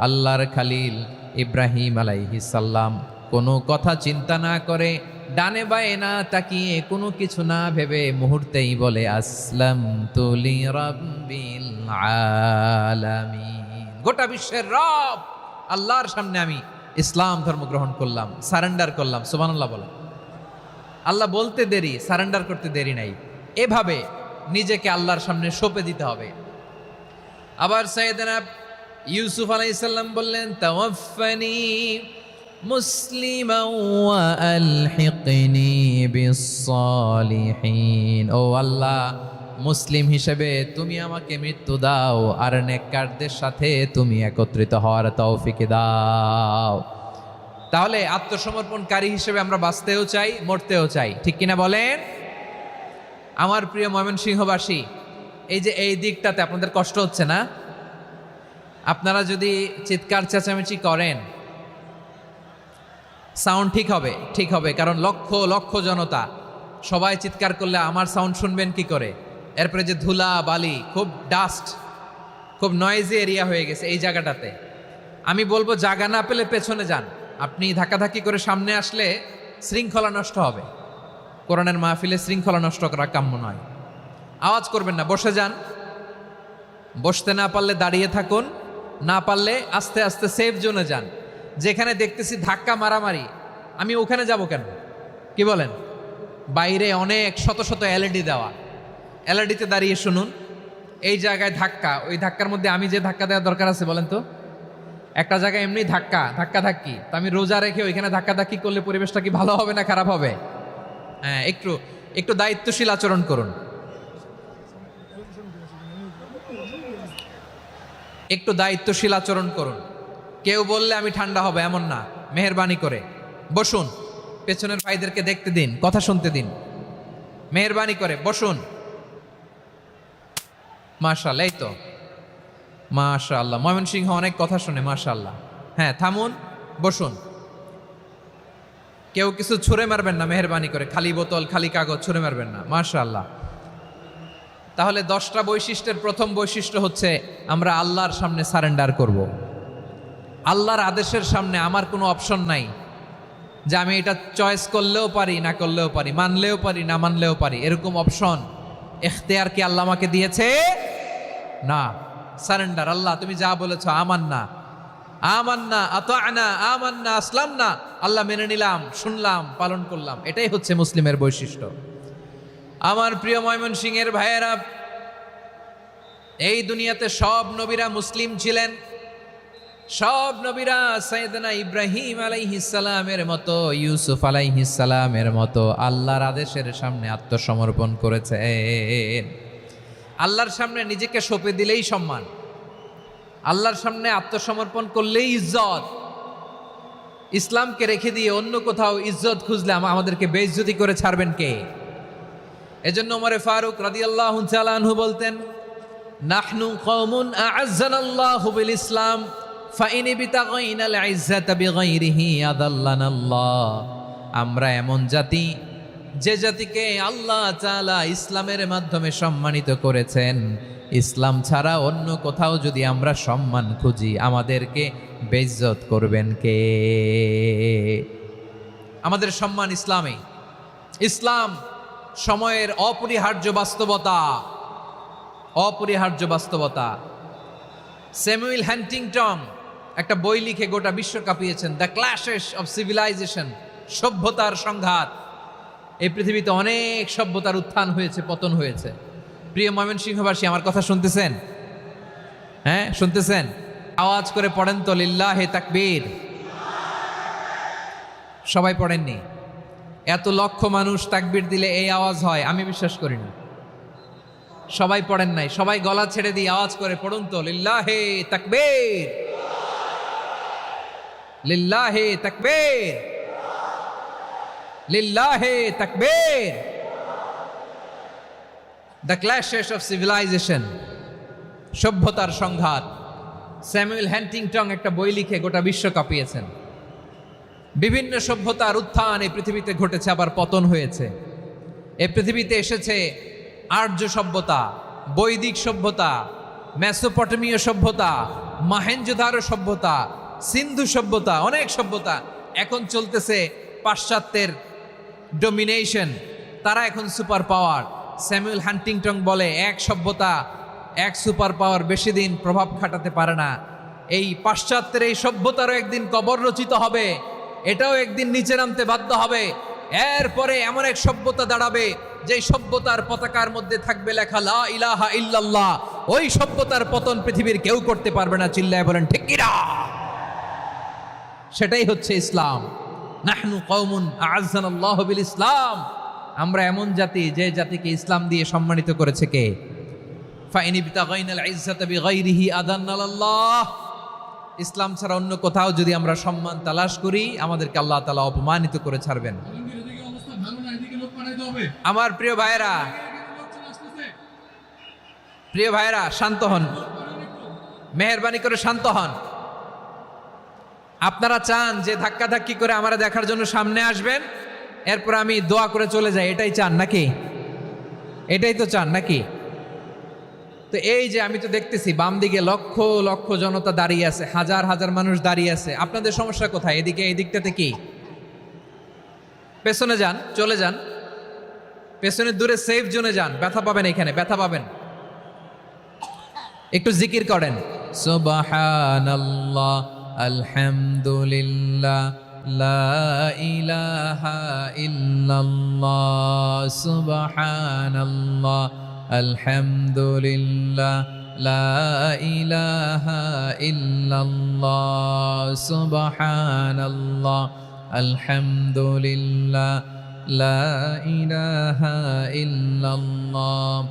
আল্লাহর খালিল ইব্রাহিম আলাইহিস সালাম কোনো কথা চিন্তা না করে, ডানে বায়ে না তাকিয়ে, কোনো কিছু না ভেবে মুহূর্তেই বলে, আসলামতু লিরাব্বিল আলামিন। গোটা বিশ্বের রব আল্লাহর সামনে আমি ইসলাম ধর্ম গ্রহণ করলাম, সারেন্ডার করলাম। সুবহানাল্লাহ বলেন। আল্লাহ বলতে দেরি, সারেন্ডার করতে দেরি নাই। এভাবে নিজেকে আল্লাহর সামনে সঁপে দিতে হবে। আবার সাইয়েদনা ইউসুফ আলাইহিস সালাম বললেন, তাওয়াফফানি মুসলিমান ওয়া আলহিকনি বিস-সালিহিন। ও আল্লাহ, মুসলিম হিসেবে তুমি আমাকে মৃত্যু দাও, আর নেককারদের সাথে তুমি একত্রিত হওয়ার তৌফিক দাও। তাহলে আত্মসমর্পণকারী হিসেবে আমরা বাঁচতেও চাই, মরতেও চাই। ঠিক কিনা বলেন? আমার প্রিয় ময়মনসিংহবাসী, এই যে এই দিকটাতে আপনাদের কষ্ট হচ্ছে না? আপনারা যদি চিৎকার চেঁচামেচি করেন, সাউন্ড ঠিক হবে, ঠিক হবে। কারণ লক্ষ লক্ষ জনতা, সবাই চিৎকার করলে আমার সাউন্ড শুনবেন কি করে? এরপরে যে ধুলা বালি, খুব ডাস্ট, খুব নয়েজি এরিয়া হয়ে গেছে এই জায়গাটাতে। আমি বলবো, জায়গা না পেলে পেছনে যান। আপনি ধাক্কাধাক্কি করে সামনে আসলে শৃঙ্খলা নষ্ট হবে। কোরআনের মাহফিলে শৃঙ্খলা নষ্ট করা কাম্য নয়। আওয়াজ করবেন না, বসে যান। বসতে না পারলে দাঁড়িয়ে থাকুন, না পারলে আস্তে আস্তে সেফ জোনে যান। যেখানে দেখতেছি ধাক্কা মারামারি, আমি ওখানে যাব কেন? কি বলেন? বাইরে অনেক শত শত এলইডি দেওয়া, এলইডিতে দাঁড়িয়ে শুনুন। এই জায়গায় ধাক্কা, ওই ধাক্কার মধ্যে আমি যে ধাক্কা দেওয়ার দরকার আছে বলেন তো? একটা জায়গায় এমনি ধাক্কা ধাক্কি, তো আমি রোজা রেখে ওইখানে ধাক্কি করলে পরিবেশটা কি ভালো হবে না খারাপ হবে? হ্যাঁ, একটু একটু দায়িত্বশীল আচরণ করুন, একটু দায়িত্বশীল আচরণ করুন। কেউ বললে আমি ঠান্ডা হব এমন না, মেহেরবানি করে বসুন, পেছনের ভাইদেরকে দেখতে দিন, কথা শুনতে দিন, মেহেরবানি করে বসুন। মাশাআল্লাহ, এই তো মাশাআল্লাহ, ময়মনসিংহ অনেক কথা শুনে, মাশাআল্লাহ। হ্যাঁ, থামুন, বসুন। কেউ কিছু ছুঁড়ে মারবেন না, মেহেরবানি করে, খালি বোতল খালি কাগজ ছুঁড়ে মারবেন না, মাশাআল্লাহ। তাহলে 10টা বৈশিষ্ট্যের প্রথম বৈশিষ্ট্য হচ্ছে আমরা আল্লাহর সামনে সারেন্ডার করব। আল্লাহর আদেশের সামনে আমার কোনো অপশন নাই যে আমি এটা চয়েস করলেও পারি না করলেও পারি, মানলেও পারি না মানলেও পারি, এরকম অপশন এখতিয়ার কি আল্লাহ আমাকে দিয়েছে? না। সারেন্ডার, আল্লাহ তুমি যা বলেছো আমান্না, আমান্না আতা'না, আমান্না আসলামনা, আল্লাহ মেনে নিলাম, শুনলাম, পালন করলাম। এটাই হচ্ছে মুসলিমের বৈশিষ্ট্য। আমার প্রিয় ময়মনসিংহের ভাইয়েরা, এই দুনিয়াতে সব নবীরা মুসলিম ছিলেন। সব নবীরা সাইয়েদনা ইব্রাহিম আলাইহিস সালামের মতো, ইউসুফ আলাইহিস সালামের মতো আল্লাহর আদেশের সামনে আত্মসমর্পণ করেছেন। আল্লাহর সামনে নিজেকে সঁপে দিলেই সম্মান, আল্লাহর সামনে আত্মসমর্পণ করলেই ইজ্জত। ইসলামকে রেখে দিয়ে অন্য কোথাও ইজ্জত খুঁজলে আমাদেরকে বেইজ্জতি করে ছাড়বেন কে? এজন্য ওমর ফারুক রাদিয়াল্লাহু তাআলা আনহু বলতেন, নাহনু কওমুন আ'আজ্জানাল্লাহু বিল ইসলাম ফাইন বিতাগাইনাল ইজ্জাতা বিগাইরিহি আদাল্লানাল্লাহ। আমরা এমন জাতি, যে জাতিকে আল্লাহ তাআলা ইসলামের মাধ্যমে সম্মানিত করেছেন। ইসলাম ছাড়া অন্য কোথাও যদি আমরা সম্মান খুঁজি, আমাদেরকে বেইজ্জত করবেন কে? আমাদের সম্মান ইসলামে। ইসলাম সময়ের অপরিহার্য বাস্তবতা, অপরিহার্য বাস্তবতা। স্যামুয়েল হ্যান্টিংটন একটা বই লিখে গোটা বিশ্ব কাঁপিয়েছেন, দ্য ক্ল্যাশেস অফ সিভিলাইজেশন, সভ্যতার সংঘাত। এই পৃথিবীতে অনেক সভ্যতার উত্থান হয়েছে, পতন হয়েছে। প্রিয় ময়মনসিংহবাসী, আমার কথা শুনতেছেন? হ্যাঁ, শুনতেছেন? আওয়াজ করে পড়েন তো লিল্লাহে তাকবীর। সবাই পড়েননি? এত লক্ষ মানুষ তাকবীর দিলে এই আওয়াজ হয়? আমি বিশ্বাস করি না। সবাই পড়েন নাই, সবাই গলা ছেড়ে দিয়ে আওয়াজ করে পড়ুন তো লিল্লাহে তাকবীর, লিল্লাহে তাকবীর, লিল্লাহে তাকবীর। দ্য ক্ল্যাশেস অফ সিভিলাইজেশন, সভ্যতার সংঘাত। স্যামুয়েল হ্যান্টিংটন একটা বই লিখে গোটা বিশ্ব কাঁপিয়েছেন। বিভিন্ন সভ্যতার উত্থান এই পৃথিবীতে ঘটেছে, আবার পতন হয়েছে। এই পৃথিবীতে এসেছে আর্য সভ্যতা, বৈদিক সভ্যতা, মেসোপটেমীয় সভ্যতা, মহেঞ্জোদারো সভ্যতা, সিন্ধু সভ্যতা, অনেক সভ্যতা। এখন চলতেছে পাশ্চাত্যের ডমিনেশন, তারা এখন সুপার পাওয়ার। স্যামুয়েল হ্যান্টিংটন বলে, এক সভ্যতা, এক সুপার পাওয়ার বেশি দিন প্রভাব খাটাতে পারে না। এই পাশ্চাত্যের এই সভ্যতারও একদিন কবর রচিত হবে, এটাও একদিন নিচে নামতে বাধ্য হবে। এরপরে এমন এক সভ্যতা দাঁড়াবে, যে সভ্যতার পতাকার মধ্যে থাকবে লেখা লা ইলাহা ইল্লাল্লাহ। ওই সভ্যতার পতন পৃথিবীর কেউ করতে পারবে না। চিল্লায় বলেন ঠিক কিনা? সেটাই হচ্ছে ইসলাম। নাহনু কওমুন আ'আজ্জানাল্লাহু বিল ইসলাম। আমরা এমন জাতি, যে জাতিকে ইসলাম দিয়ে সম্মানিত করেছে কে? ফাইন ইবতাগাইনাল ইজ্জাতা বিগাইরিহি আদান্নাল্লাহ। ইসলাম ছাড়া অন্য কোথাও যদি আমরা সম্মান তালাশ করি, আমাদেরকে আল্লাহ তাআলা অপমানিত করে ছাড়বেন। আমার প্রিয় ভাইয়েরা, প্রিয় ভাইয়েরা, শান্ত হন, মেহেরবানি করে শান্ত হন। আপনারা চান যে ধাক্কাধাক্কি করে আমরা দেখার জন্য সামনে আসবেন, এরপর আমি দোয়া করে চলে যাই, এটাই চান নাকি? এটাই তো চান নাকি? তো এই যে আমি তো দেখতেছি বাম দিকে লক্ষ লক্ষ জনতা দাঁড়িয়ে আছে, হাজার হাজার মানুষ দাঁড়িয়ে আছে। আপনাদের সমস্যা কোথায়? এদিকে, এই দিকটাতে কি? পেছনে যান, চলে যান, পেছনে দূরে সেফ জোনে যান। ব্যথা পাবেন, এখানে ব্যথা পাবেন। একটু জিকির করেন, সুবহানাল্লাহ, আলহামদুলিল্লাহ, লা ইলাহা ইল্লাল্লাহ, সুবহানাল্লাহ, আলহামদুলিল্লাহ, লা ইলাহা ইল্লাল্লাহ, সুবহানাল্লাহ, আলহামদুলিল্লাহ, লা ইলাহা ইল্লাল্লাহ।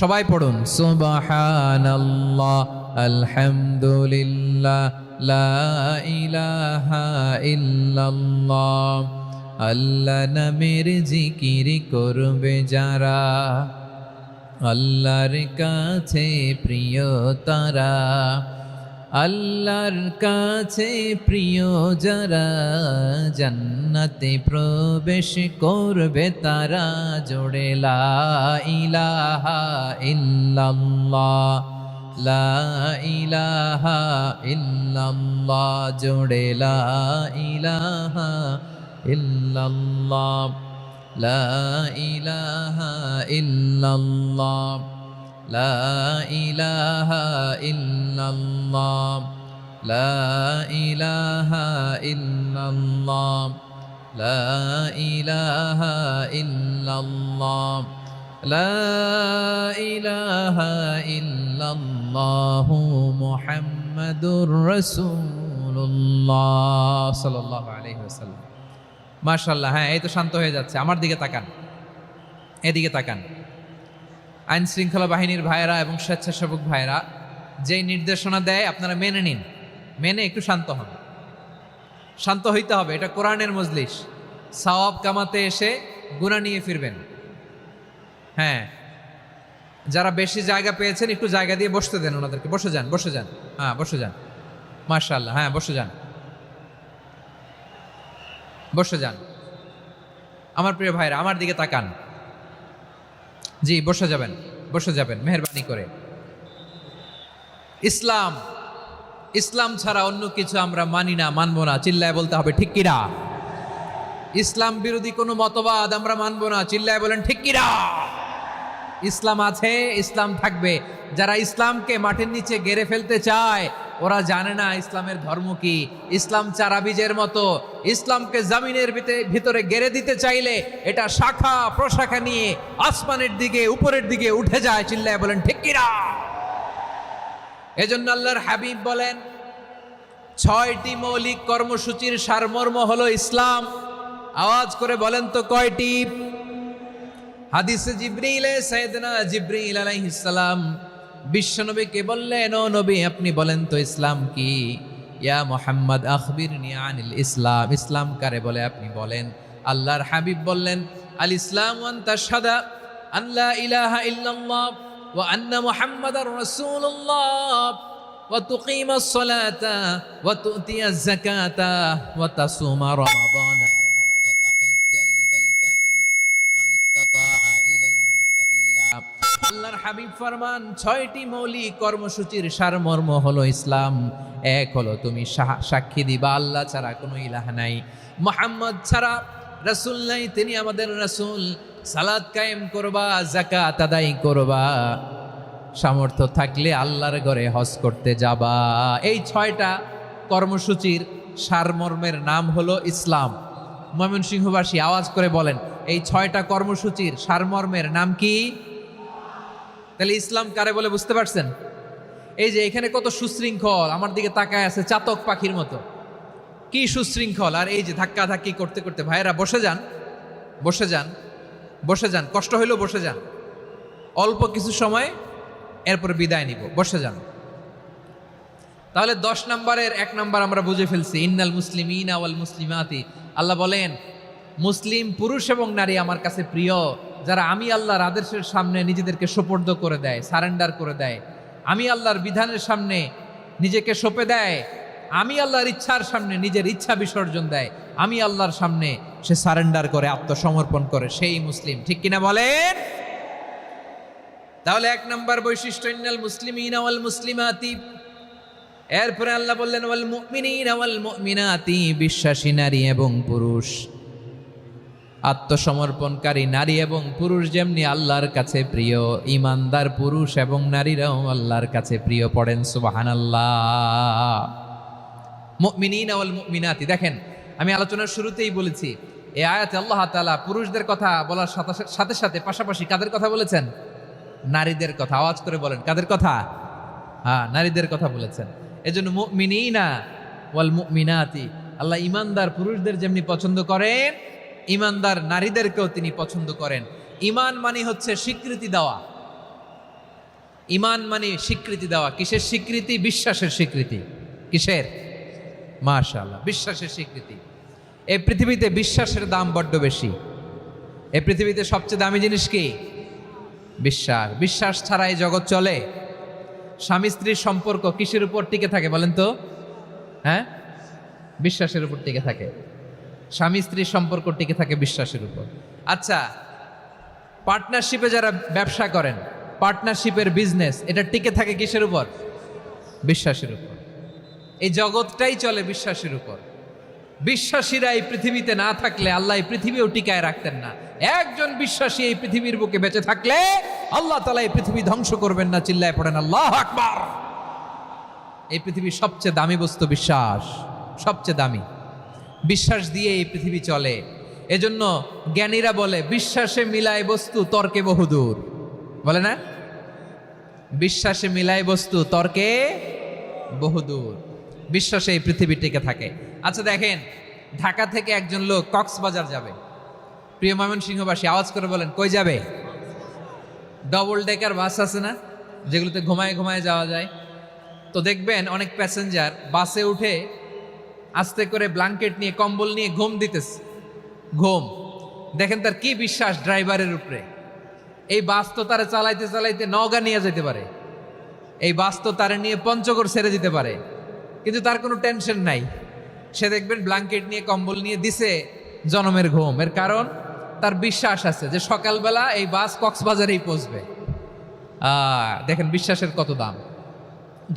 সবাই পড়ুন সুবহানাল্লাহ আলহামদুলিল্লাহ লা ইলাহা ইল্লাল্লাহ। আল্লাহ নামের জিকির করবে যারা, আল্লাহর কাছে প্রিয় তারা, আল্লাহর কাছে প্রিয় যারা, জান্নাতে প্রবেশ করবে তারা। জোড়ে লা ইলাহা ইল্লাল্লাহ, লা ইলাহা ইল্লাল্লাহ। জোড়ে লা ইলাহা ইল্লাল্লাহ, লা ইলাহা ইল্লাল্লাহ, লা ইলাহা ইল্লাল্লাহ, লা ইলাহা ইল্লাল্লাহ, লা ইলাহা ইল্লাল্লাহ, লা ইলাহা ইল্লাল্লাহু মুহাম্মাদুর রাসূলুল্লাহ সাল্লাল্লাহু আলাইহি ওয়াসাল্লাম। মাশাআল্লাহ। হ্যাঁ, এই তো শান্ত হয়ে যাচ্ছে। আমার দিকে তাকান, এদিকে তাকান। আইন শৃঙ্খলা বাহিনীর ভাইয়েরা এবং স্বেচ্ছাসেবক ভাইয়েরা যেই নির্দেশনা দেয় আপনারা মেনে নিন, মেনে একটু শান্ত হন। শান্ত হইতে হবে, এটা কোরআনের মজলিস। সওয়াব কামাতে এসে গুনাহ নিয়ে ফিরবেন। হ্যাঁ, যারা বেশি জায়গা পেয়েছেন একটু জায়গা দিয়ে বসতে দেন ওনাদেরকে। বসে যান, বসে যান। হ্যাঁ, বসে যান। মাশাআল্লাহ। হ্যাঁ, বসে যান, বসে যান। আমার প্রিয় ভাইরা আমার দিকে তাকান। জি, বসে যাবেন, বসে যাবেন মেহেরবানি করে। ইসলাম, ইসলাম ছাড়া অন্য কিছু আমরা মানি না, মানবো না। চিল্লায় বলতে হবে ঠিক কিনা। ইসলাম বিরোধী কোনো মতবাদ আমরা মানবো না। চিল্লায় বলেন ঠিক কিনা। ইসলাম আছে, ইসলাম থাকবে। যারা ইসলামকে মাটির নিচে গেড়ে ফেলতে চায় ওরা জানে না ইসলামের ধর্ম কি। ইসলাম চারা বীজের মতো, ইসলামকে জমিনের ভিতরে গেড়ে দিতে চাইলে এটা শাখা প্রশাখা নিয়ে আসমানের দিকে, উপরের দিকে উঠে যায়। চিল্লায় বলেন ঠিক কিনা। এজন্য আল্লাহর হাবিব বলেন 6টি মৌলিক কর্মসূচির সারমর্ম হলো ইসলাম। আওয়াজ করে বলেন তো কয়টি? হাদিসে জিবরিলে সাইয়েদনা জিবরিল আলাইহিস সালাম বিশ্বনবীকে বললেন, ও নবী আপনি বলেন তো ইসলাম কি? ইয়া মুহাম্মদ আখবিরনি আনিল ইসলাম। ইসলাম কারে বলে আপনি বলেন। আল্লাহর হাবিব বললেন, আল ইসলাম আন তাশহাদা আন লা ইলাহা ইল্লাল্লাহ ওয়া আন্না মুহাম্মাদার রাসূলুল্লাহ ওয়া তুকিমাস সালাতা ওয়া তুতিয়াজ যাকাতা ওয়া তাসুমা রমাদানা ওয়া তাহুজ্জাল বাইতা মান ইসতাতাআ ইলাইহি সাবিলা। আল্লাহর হাবিব ফরমান 6টি মৌলিক কর্মসূচির সারমর্ম হলো ইসলাম। এক হলো তুমি সাক্ষী দিবা আল্লাহ ছাড়া কোনো ইলাহ নাই, মুহাম্মদ ছাড়া রাসূল নাই, তিনি আমাদের রাসূল। সালাত কায়েম করবা, যাকাত আদায় করবা, সামর্থ্য থাকলে আল্লাহর ঘরে হজ করতে যাবা। এই 6টা কর্মসূচির সারমর্মের নাম হলো ইসলাম। ময়মনসিংহবাসী আওয়াজ করে বলেন, এই 6টা কর্মসূচির সারমর্মের নাম কি? তাহলে ইসলাম কারে বলে বুঝতে পারছেন? এই যে এখানে কত সুশৃঙ্খল, আমার দিকে তাকায় আছে চাতক পাখির মতো, কি সুশৃঙ্খল। আর এই যে ধাক্কা ধাক্কি করতে করতে ভাইয়েরা বসে যান, বসে যান, বসে যান। কষ্ট হইলেও বসে যান, অল্প কিছু সময়, এরপর বিদায় নিব। বসে যান। তাহলে 10 নম্বরের 1 নম্বর আমরা বুঝে ফেলছি, ইন্নাল মুসলিমিনা ওয়াল মুসলিমাতি। আল্লাহ বলেন মুসলিম পুরুষ এবং নারী আমার কাছে প্রিয়, যারা আমি আল্লাহর আদেশের সামনে নিজেদেরকে সোপর্দ করে দেয়, সারেন্ডার করে দেয়, আমি আল্লাহর বিধানের সামনে নিজেকে সঁপে দেয়, আমি আল্লাহর ইচ্ছার সামনে নিজের ইচ্ছা বিসর্জন দেয়, আমি আল্লাহর সামনে সে সারেন্ডার করে, আত্মসমর্পণ করে, সেই মুসলিম। ঠিক কিনা বলেন? তাহলে 1 নম্বর বৈশিষ্ট্য ইন্নাল মুসলিমিনা ওয়াল মুসলিমাতি। এরপরে আল্লাহ বললেন ওয়াল মুমিনিনা ওয়াল মুমিনাতি, বিশ্বাসী নারী এবং পুরুষ, আত্মসমর্পণকারী নারী এবং পুরুষ যেমনি আল্লাহর কাছে প্রিয়, ইমানদার পুরুষ এবং নারীরাও আল্লাহর কাছে প্রিয়। পড়েন সুবহানাল্লাহ। মুমিনিনা ওয়াল মুমিনাতি। দেখেন, আমি আলোচনার শুরুতেই বলেছি এই আয়াতে আল্লাহ তাআলা পুরুষদের কথা বলার সাথে সাথে পাশাপাশি কাদের কথা বলেছেন? নারীদের কথা। আওয়াজ করে বলেন কাদের কথা? হ্যাঁ, নারীদের কথা বলেছেন। এজন্য মুমিনিনা ওয়াল মুমিনাতি, আল্লাহ ইমানদার পুরুষদের যেমনি পছন্দ করেন ইমানদার নারীদেরকেও তিনি পছন্দ করেন। ইমান মানে হচ্ছে স্বীকৃতি দেওয়া। ইমান মানে স্বীকৃতি দেওয়া। কিসের স্বীকৃতি? বিশ্বাসের স্বীকৃতি। কিসের? মাশাআল্লাহ, বিশ্বাসের স্বীকৃতি। এই পৃথিবীতে বিশ্বাসের দাম বড্ড বেশি। এই পৃথিবীতে সবচেয়ে দামি জিনিস কি? বিশ্বাস। বিশ্বাস ছাড়া এই জগৎ চলে? স্বামী স্ত্রীর সম্পর্ক কিসের উপর টিকে থাকে বলেন তো? হ্যাঁ, বিশ্বাসের উপর টিকে থাকে। স্বামী স্ত্রীর সম্পর্ক টিকে থাকে বিশ্বাসের উপর। আচ্ছা, পার্টনারশিপে যারা ব্যবসা করেন, পার্টনারশিপের বিজনেস, এটা টিকে থাকে কিসের উপর? বিশ্বাসের উপর। এই জগৎটাই চলে বিশ্বাসের উপর। বিশ্বাসীরা এই পৃথিবীতে না থাকলে আল্লাহ এই পৃথিবীও টিকায় রাখতেন না। একজন বিশ্বাসী এই পৃথিবীর বুকে বেঁচে থাকলে আল্লাহ তাআলা এই পৃথিবী ধ্বংস করবেন না। চিল্লায় পড়েন আল্লাহু আকবার। এই পৃথিবীর সবচেয়ে দামি বস্তু বিশ্বাস, সবচেয়ে দামি। বিশ্বাস দিয়ে এই পৃথিবী চলে। এজন্য জ্ঞানীরা বলে বিশ্বাসে মিলায় বস্তু, তর্কে বহুদূর। বলে না? বিশ্বাসে মিলায় বস্তু, তর্কে বহুদূর। বিশ্বাসে এই পৃথিবী টিকে থাকে। আচ্ছা দেখেন, ঢাকা থেকে একজন লোক কক্সবাজার যাবে। প্রিয় ময়মনসিংহবাসী আওয়াজ করে বলেন, কই যাবে? ডবল ডেকার বাস আছে না, যেগুলোতে ঘুমায় ঘুমায় যাওয়া যায়। তো দেখবেন অনেক প্যাসেঞ্জার বাসে উঠে আস্তে করে ব্ল্যাঙ্কেট নিয়ে, কম্বল নিয়ে ঘুম দিতেছে। ঘুম দেখেন তার কি বিশ্বাস ড্রাইভারের উপরে। এই বাস তো তারা চালাইতে চালাইতে নওগাঁ নিয়ে যেতে পারে, এই বাস তো তারা নিয়ে পঞ্চগড় ছেড়ে দিতে পারে, কিন্তু তার কোনো টেনশন নাই। সে দেখবেন ব্ল্যাঙ্কেট নিয়ে, কম্বল নিয়ে দিছে জনমের ঘুম। এর কারণ তার বিশ্বাস আছে যে সকালবেলা এই বাস কক্সবাজারেই পৌঁছবে। দেখেন বিশ্বাসের কত দাম।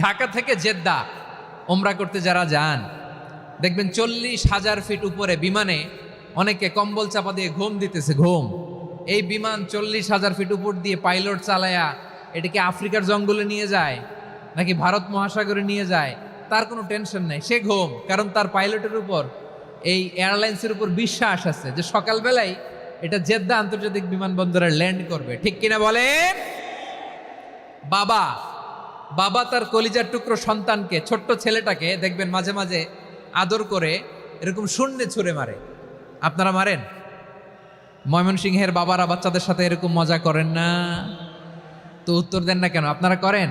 ঢাকা থেকে জেদ্দা ওমরা করতে যারা যান, দেখবেন 40,000 ফিট উপরে বিমানে অনেকে কম্বল চাপা দিয়ে ঘুম দিতেছে। ঘুম। এই বিমান 40,000 ফিট উপর দিয়ে পাইলট চালায়া এটাকে আফ্রিকার জঙ্গলে নিয়ে যায় নাকি ভারত মহাসাগরে নিয়ে যায়, তার কোনো টেনশন নাই। সে ঘুম, কারণ তার পাইলটের উপর, এই এয়ারলাইন্সের উপর বিশ্বাস আছে যে সকালবেলায় এটা জেদ্দা আন্তর্জাতিক বিমানবন্দরে ল্যান্ড করবে। ঠিক কিনা বলেন? বাবা তার কলিজার টুকরো সন্তানকে, ছোট্ট ছেলেটাকে দেখবেন মাঝে মাঝে আদর করে এরকম শূন্যে ছুঁড়ে মারে। আপনারা মারেন? ময়মনসিংহের বাবারা বাচ্চাদের সাথে এরকম মজা করেন না? তো উত্তর দেন না কেন? আপনারা করেন?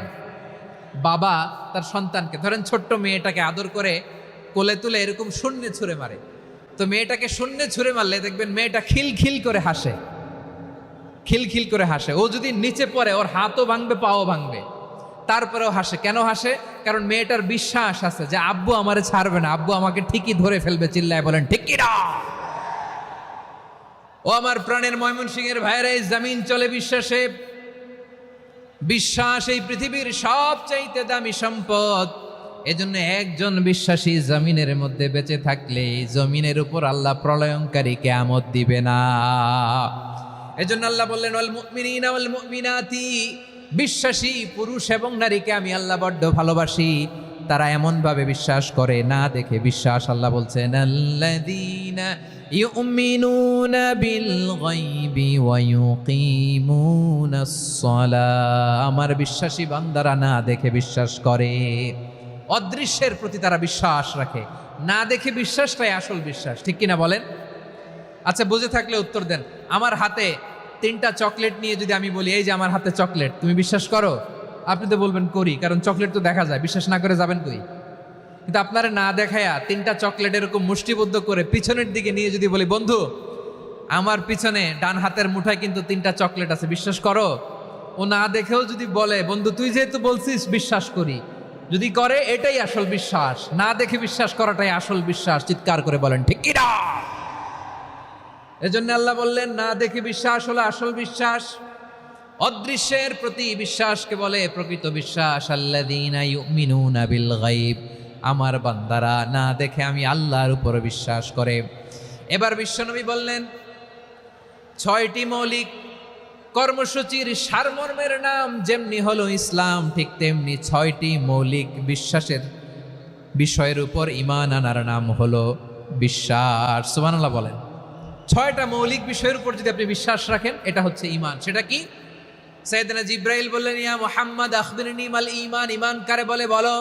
বাবা তার সন্তানকে, ধরেন ছোট্ট মেয়েটাকে আদর করে কোলে তুলে এরকম শূন্যে ছুঁড়ে মারে। তো মেয়েটাকে শূন্যে ছুঁড়ে মারলে দেখবেন মেয়েটা খিলখিল করে হাসে, খিলখিল করে হাসে। ও যদি নিচে পড়ে ওর হাতও ভাঙবে, পাও ভাঙবে, তারপরেও হাসে। কেন হাসে? কারণ মেয়েটার বিশ্বাস আছে যে আব্বু আমারে ছাড়বে না, আব্বু আমাকে ঠিকই ধরে ফেলবে। চিল্লায় বলেন ঠিক কিনা? ও আমার প্রাণের ময়মনসিংহের ভাইরা, এই জমিন চলে বিশ্বাসে। বিশ্বাস এই পৃথিবীর সবচাইতে দামি সম্পদ। এজন্য একজন বিশ্বাসী জমিনের মধ্যে বেঁচে থাকলে জমিনের উপর আল্লাহ প্রলয়ঙ্কারী কিয়ামত দিবে না। এজন্য আল্লাহ বললেন, ওয়াল মুমিনিনা ওয়াল মুমিনাতি, বিশ্বাসী পুরুষ এবং নারীকে আমি আল্লাহ বড্ড ভালোবাসি। তারা এমন ভাবে বিশ্বাস করে না দেখে বিশ্বাস। আল্লাহ বলছেন, আল্লাযীনা ইউমিনুনা বিল গায়বি ওয়া ইউকিমুনাস সালাহ। আমার বিশ্বাসী বান্দারা না দেখে বিশ্বাস করে। অদৃশ্যের প্রতি তারা বিশ্বাস রাখে, না দেখে বিশ্বাসটাই আসল বিশ্বাস। ঠিক কিনা বলেন? আচ্ছা, বুঝে থাকলে উত্তর দেন। আমার হাতে 3টা চকলেট নিয়ে যদি আমি বলি, এই যে আমার হাতে চকলেট, তুমি বিশ্বাস করো? আপনি তো বলবেন করি, কারণ চকলেট তো দেখা যায়। বিশ্বাস না করে যাবেন কই? কিন্তু আপনারা না দেখায়া 3টা চকলেট এরকম মুষ্টিবদ্ধ করে পিছনের দিকে নিয়ে যদি বলি, বন্ধু আমার পিছনে ডান হাতের মুঠায় কিন্তু 3টা চকলেট আছে, বিশ্বাস করো? ও না দেখেও যদি বলে, বন্ধু তুই যেহেতু বলছিস বিশ্বাস করি, যদি করে এটাই আসল বিশ্বাস। না দেখে বিশ্বাস করাটাই আসল বিশ্বাস। চিৎকার করে বলেন ঠিক কিনা? এজন্য আল্লাহ বললেন, না দেখে বিশ্বাস হলো আসল বিশ্বাস। অদৃশ্যের প্রতি বিশ্বাসকে বলে প্রকৃত বিশ্বাস। আল্লাযীনা ইউমিনুনা বিল গায়ব, আমার বান্দারা না দেখে আমি আল্লাহর উপর বিশ্বাস করে। এবার বিশ্বনবী বললেন, 6টি মৌলিক কর্মসূচির সারমর্মের নাম যেমনি হলো ইসলাম, ঠিক তেমনি 6টি মৌলিক বিশ্বাসের বিষয়ের উপর ঈমান আনার নাম হলো বিশ্বাস। সুবহানাল্লাহ বলেন। 6টা মৌলিক বিষয়ের উপর যদি আপনি বিশ্বাস রাখেন, এটা হচ্ছে ঈমান। সেটা কি? সাইয়েদনা জিব্রাইল বললেন, ইয়া মুহাম্মদ আখবিরনি মাল ঈমান। ঈমান কারে বলে বলো?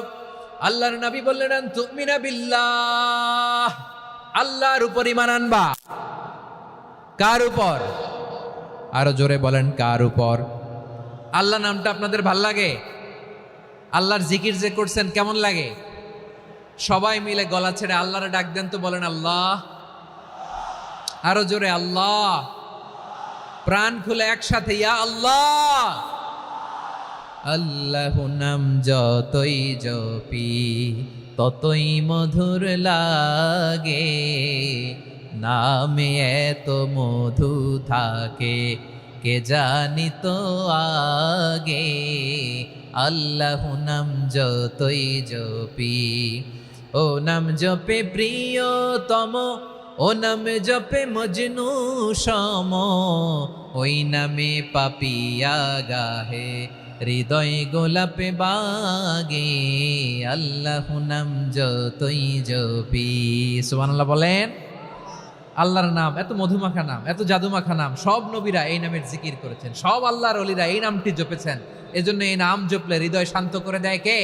আল্লাহর নবী বললেন, আন তুমিনা বিল্লাহ, আল্লাহর উপর ঈমান আনবা। কার উপর? আরো জোরে বলেন, কার উপর? আল্লাহ নামটা আপনাদের ভাল লাগে? আল্লাহর জিকির যে করছেন কেমন লাগে? সবাই মিলে গলা ছেড়ে আল্লাহরে ডাক দেন তো, বলেন আল্লাহ। আরো জোরে আল্লাহ। প্রাণ খুলে একসাথে ইয়া আল্লাহ। আল্লাহ নাম যতই জপি ততই মধুর লাগে, নামে এত মধু থাকে কে জানি তো আগে। আল্লাহ নাম যতই জপি, ও নাম জপে প্রিয়তম, ও নাম জপে মজনু সম, ওই নামে পাপিয়া গাহে হৃদয় গোলাপে বাগে। আল্লাহ নাম যতই জপি। সুবহানাল্লাহ বলেন। আল্লাহর নাম এত মধুমাখা নাম, এত জাদুমাখা নাম, সব নবীরা এই নামের জিকির করেছেন, সব আল্লাহর ওলিরা এই নামটি জপেছেন। এজন্য এই নাম জপলে হৃদয় শান্ত করে দেয় কে?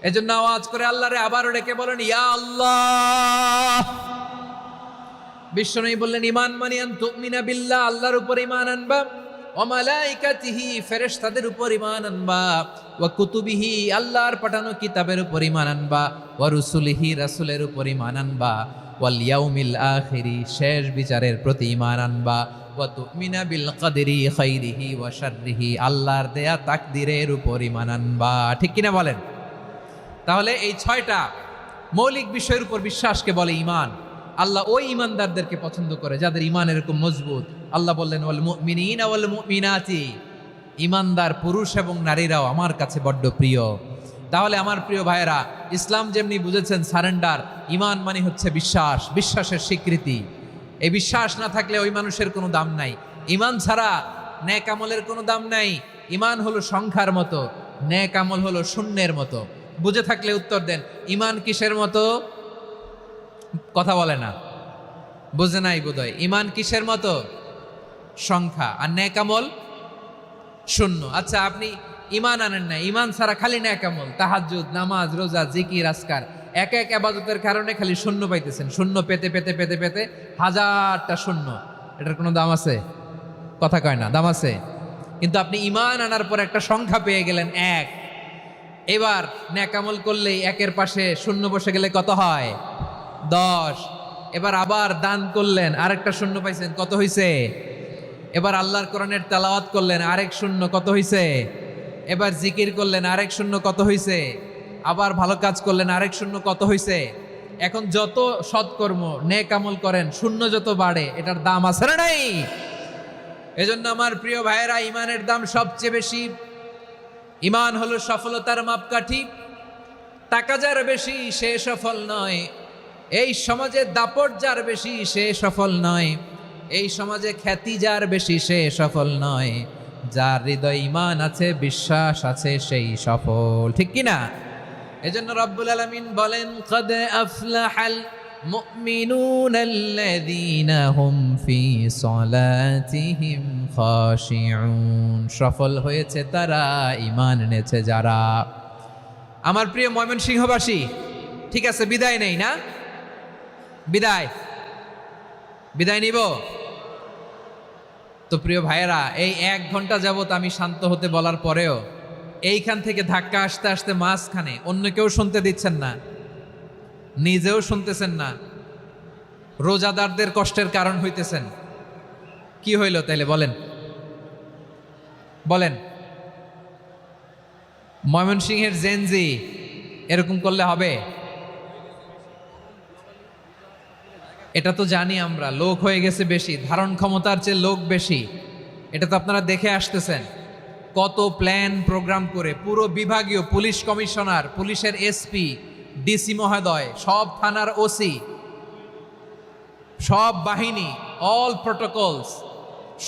এজন্য আওয়াজ করে আল্লাহরে আবারও ডেকে বলেন ইয়া আল্লাহ। বিশ্বনবী বললেন ঈমান মানে আন তুমিনা বিল্লাহ, আল্লাহর উপর ঈমান আনবা, ওয়া মালাইকাতিহি ফেরেশতাদের উপর ঈমান আনবা, ওয়া কুতুবিহি আল্লাহর পাঠানো কিতাবের উপর ঈমান আনবা, ওয়া রুসুলিহি রাসূলের উপর ঈমান আনবা, ওয়াল ইয়াউমিল আখিরি শেষ বিচারের প্রতি ঈমান আনবা, ওয়া তুমিনা বিল কদরি খাইরিহি ওয়া শাররিহি আল্লাহর দেয়া তাকদীরের উপর ঈমান আনবা। ঠিক কিনা বলেন? তাহলে এই 6টা মৌলিক বিষয়ের উপর বিশ্বাসকে বলে ঈমান। আল্লাহ ওই ঈমানদারদেরকে পছন্দ করে যাদের ঈমান এরকম মজবুত। আল্লাহ বললেন ওয়াল মুমিনিনা ওয়াল মুমিনাতি, ঈমানদার পুরুষ এবং নারীরাও আমার কাছে বড্ড প্রিয়। তাহলে আমার প্রিয় ভাইয়েরা, ইসলাম যেমনি বুঝেছেন সারেন্ডার, ঈমান মানে হচ্ছে বিশ্বাস, বিশ্বাসের স্বীকৃতি। এই বিশ্বাস না থাকলে ওই মানুষের কোনো দাম নাই। ঈমান ছাড়া নেক আমলের কোনো দাম নাই। ঈমান হলো সংখ্যার মতো, নেক আমল হলো শূন্যের মতো। বুঝে থাকলে উত্তর দেন, ঈমান কিসের মতো? কথা বলে না, বুঝে নাই বোধহয়। ঈমান কিসের মতো? সংখ্যা। আর নেক আমল শূন্য। আচ্ছা, আপনি ঈমান আনেন না, ঈমান ছাড়া খালি নেক আমল, তাহাজ্জুদ, নামাজ, রোজা, জিকির, আজকার, এক এক ইবাদতের কারণে খালি শূন্য পাইতেছেন। শূন্য পেতে পেতে পেতে পেতে হাজারটা শূন্য। এটার কোনো দাম আছে? কথা কয় না, দাম আছে। কিন্তু আপনি ঈমান আনার পর একটা সংখ্যা পেয়ে গেলেন, এক। এবার নেক আমল করলেই একের পাশে শূন্য বসে গেলে কত হয়? 10। এবার আবার দান করলেন, আরেকটা শূন্য পাইছেন, কত হইছে? এবার আল্লাহর কোরআনের তেলাওয়াত করলেন, আরেক শূন্য, কত হইছে? এবার জিকির করলেন, আরেক শূন্য, কত হইছে? আবার ভালো কাজ করলেন, আরেক শূন্য, কত হইছে? এখন যত সৎকর্ম নেক আমল করেন, শূন্য যত বাড়ে, এটার দাম আছে না নাই? এজন্য আমার প্রিয় ভাইয়েরা, ঈমানের দাম সবচেয়ে বেশি। ঈমান হলো সফলতার মাপকাঠি। টাকা যার বেশি সে সফল নয়, এই সমাজে দাপট যার বেশি সে সফল নয়, এই সমাজে খ্যাতি যার বেশি সে সফল নয়, যার হৃদয় ঈমান আছে, বিশ্বাস আছে, সেই সফল। ঠিক কিনা? এজন্য রব্বুল আলামিন বলেন কদ আফলাহাল মুমিনুনাল্লাযীনা হুম ফি সলাতিহিম খাশিউন। সফল হয়েছে তারা, ঈমান এনেছে যারা। আমার প্রিয় ময়মনসিংহবাসী, ঠিক আছে, বিদায় নেই না? বিদায় নিব তো? প্রিয় ভাইয়েরা, এই 1 ঘন্টা যাবত আমি শান্ত হতে বলার পরেও এইখান থেকে ধাক্কা আসতে আসতে মাঝখানে অন্য কেউ শুনতে দিচ্ছেন না, নিজেও শুনতেছেন না, রোজাদারদের কষ্টের কারণ হইতেছেন। কি হইল তাইলে বলেন? ময়মনসিংহের জেনজি এরকম করলে হবে? এটা তো জানি আমরা, লোক হয়ে গেছে বেশি, ধারণ ক্ষমতার চেয়ে লোক বেশি। এটা তো আপনারা দেখে আসতেছেন। কত প্ল্যান প্রোগ্রাম করে পুরো বিভাগীয় পুলিশ কমিশনার, পুলিশের এসপি, ডিসি মহোদয়, সব থানার ওসি, সব বাহিনী, অল প্রোটোকলস,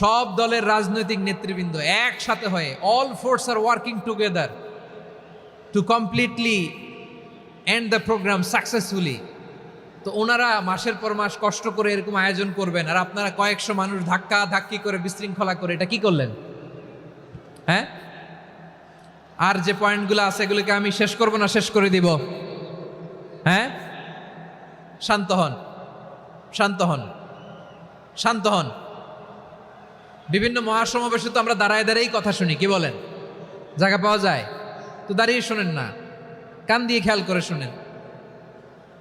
সব দলের রাজনৈতিক নেতৃবৃন্দ একসাথে হয়ে, all force are working together to completely end the programme successfully. তো ওনারা মাসের পর মাস কষ্ট করে এরকম আয়োজন করবেন, আর আপনারা কয়েকশো মানুষ ধাক্কা ধাক্কি করে বিশৃঙ্খলা করে এটা কি করলেন? হ্যাঁ, আর যে পয়েন্টগুলো আছে এগুলোকে আমি শেষ করব না শেষ করে দিব? হ্যাঁ, শান্ত হন। শান্ত হন। বিভিন্ন মহাসমাবেশে তো আমরা দাঁড়ায় দাঁড়াই কথা শুনি, কি বলেন? জায়গা পাওয়া যায় তো দাঁড়িয়ে শোনেন না, কান দিয়ে খেয়াল করে শুনেন।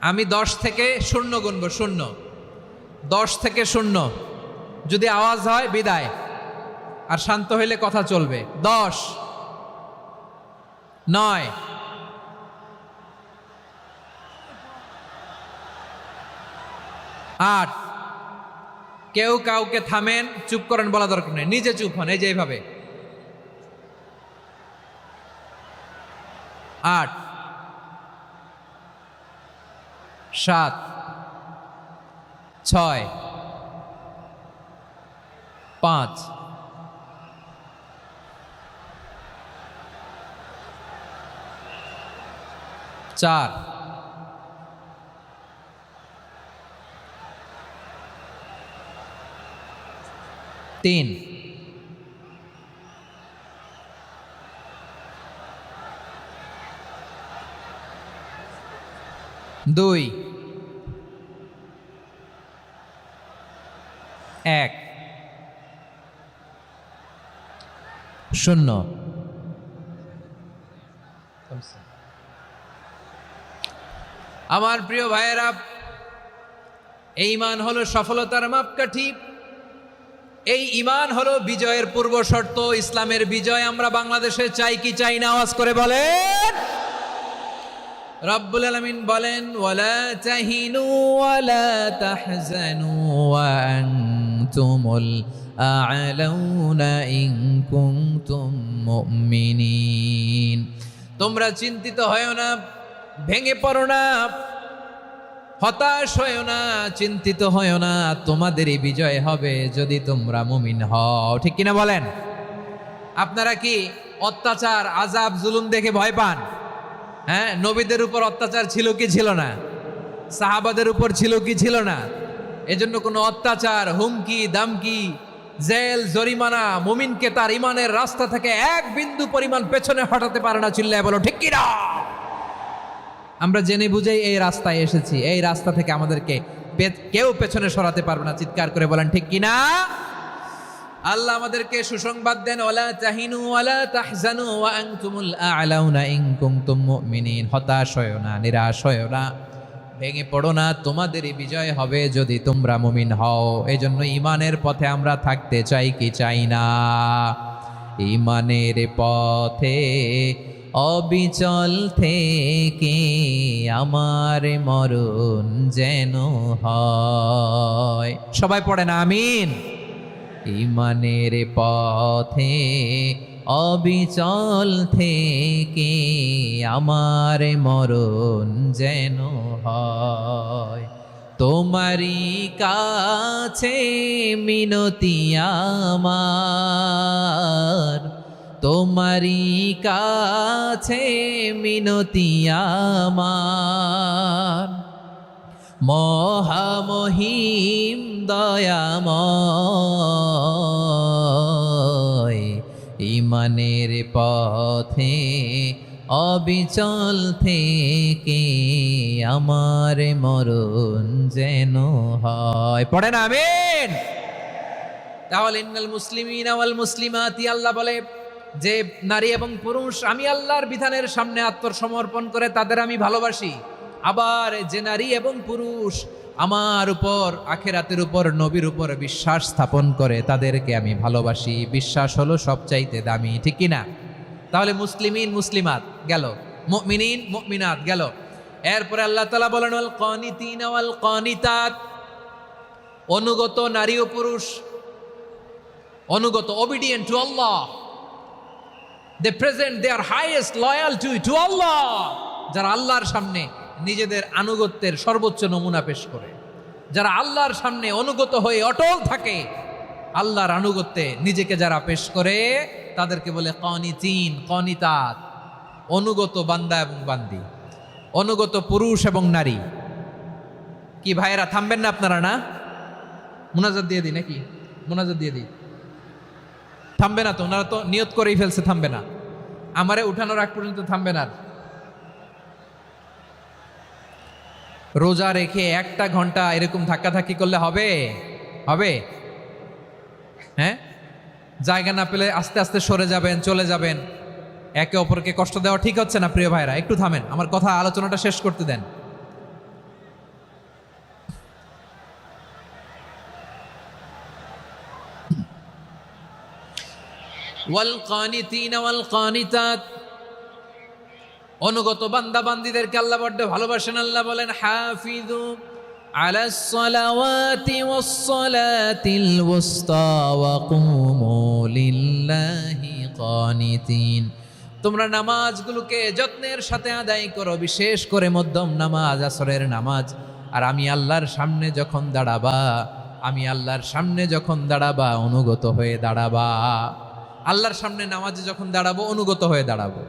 আমি 10 থেকে 0 গুনবো, 0, 10 থেকে 0, যদি আওয়াজ হয় বিদায়, আর শান্ত হইলে কথা চলবে। 10, 9, 8, কেউ কাউকে থামেন, চুপ করেন বলা দরকার নেই, নিজে চুপ হন, এই যে এইভাবে। 8, 7, 6, 5, 4, 3, 2, 1, 0। আমার প্রিয় ভাইয়েরা, এই ঈমান হলো সফলতার মাপকাঠি, এই ঈমান হলো বিজয়ের পূর্ব শর্ত। ইসলামের বিজয় আমরা বাংলাদেশে চাই কি চাই না? আওয়াজ করে বলেন। রব্বুল আলামিন বলেন, ওয়ালা তাহিনু ওয়ালা তাহজানু ওয়া আনতুমুল আ'লাউনা ইন কুনতুম মুমিনিন। তোমরা চিন্তিত হয়ো না, ভেঙে পড়ো না, হতাশ হয়ো না, চিন্তিত হয়ো না, তোমাদেরই বিজয় হবে যদি তোমরা মুমিন হও। ঠিক কিনা বলেন? আপনারা কি অত্যাচার, আযাব, জুলুম দেখে ভয় পান? হ্যাঁ, নবীদের উপর অত্যাচার ছিল কি ছিল না? সাহাবাদের উপর ছিল কি ছিল না? এজন্য কোনো অত্যাচার, হুমকি, দামকি, জেল, জরিমানা মুমিনকে তার ইমানের রাস্তা থেকে এক বিন্দু পরিমাণ পেছনে হটাতে পারে না। চিল্লায় বলো ঠিক কিনা? আমরা জেনে বুঝেই এই রাস্তায় এসেছি, এই রাস্তা থেকে আমাদেরকে কেউ পেছনে সরাতে পারবে না। চিৎকার করে বলেন ঠিক কিনা? আল্লাহ আমাদেরকে সুসংবাদ দেন, ওয়ালা তাহিনু ওয়ালা তাহজানু ওয়া আনতুমুল আ'লাউনা ইন কুনতুম মুমিনিন। হতাশ হয়ো না, নিরাশ হয়ো না, ভেঙে পড়ো না, তোমাদেরই বিজয় হবে যদি তোমরা মুমিন হও। এজন্য ঈমানের পথে আমরা থাকতে চাই কি চাই না? ঈমানের পথে অবিচল থেকে আমার মরণ যেন হয়। সবাই পড়েন আমিন। ঈমানের পথে অবিচল থেকে আমার মরণ যেন হয়। তোমারই কাছে মিনতি আমার, তোমারই কাছে মিনতি আমার, মহামহিম দয়াময়। ঈমানের পথে অবিচল থেকে আমার মরণ যেন হয়। পড়েন আমিন। তাহলে ইন্নাল মুসলিমিনা ওয়াল মুসলিমাতি, আল্লাহ বলে যে নারী এবং পুরুষ আমি আল্লাহর বিধানের সামনে আত্মসমর্পণ করে তাদের আমি ভালোবাসি। আবার যে নারী এবং পুরুষ আমার উপর, আখিরাতের উপর, নবীর উপর বিশ্বাস স্থাপন করে তাদেরকে আমি ভালোবাসি। বিশ্বাস হলো সবচাইতে দামি। ঠিক কিনা? তাহলে মুসলিমিন মুসলিমাত গেল, মুমিনিন মুমিনাত গেল। এরপরে আল্লাহ তাআলা বলেন, ওয়াল কানিতিনা ওয়াল কানিতাত, অনুগত নারী ও পুরুষ, অনুগত, obedient to Allah, they present their highest loyalty to Allah, যারা আল্লাহর সামনে নিজেদের আনুগত্যের সর্বোচ্চ নমুনা পেশ করে, যারা আল্লাহর সামনে অনুগত হয়ে অটল থাকে, আল্লাহর আনুগত্যে নিজেকে যারা পেশ করে তাদেরকে বলে কানিতিন, কানিতাত, অনুগত বান্দা এবং বান্দি, অনুগত পুরুষ এবং নারী। কি ভাইয়েরা, থামবেন না আপনারা? না, মুনাজাত দিয়ে দিই নাকি? মুনাজাত দিয়ে দিই। থামবে না তো? ওনারা তো নিয়ত করেই ফেলছে থামবে না। আমারে উঠানোর আগ পর্যন্ত থামবে না। রোজা রেখে 1 ঘন্টা এরকম ধাক্কাধাক্কি করলে হবে? হবে? হ্যাঁ, জায়গা না পেলে আস্তে আস্তে সরে যাবেন, চলে যাবেন। একে অপরকে কষ্ট দেওয়া ঠিক হচ্ছে না প্রিয় ভাইরা, একটু থামেন, আমার কথা আলোচনাটা শেষ করতে দেন। ওয়াল কানিতিনা ওয়াল কানিতাত, অনুগত বান্দা বান্দীদেরকে আল্লাহ বড্ড ভালোবাসেন। আল্লাহ বলেন হাফিজু আলাস সালাওয়াতি ওয়াস সালাতিল ওয়াসতা ওয়া কুমু লিল্লাহি কানিতিন, তোমরা নামাজগুলোকে যত্নের সাথে আদায় করো, বিশেষ করে মধ্যম নামাজ, আসরের নামাজ। আর আমি আল্লাহর সামনে যখন দাঁড়াবা, আমি আল্লাহর সামনে যখন দাঁড়াবা অনুগত হয়ে দাঁড়াবা। আল্লাহর সামনে নামাজে যখন দাঁড়াবো অনুগত হয়ে দাঁড়াবো।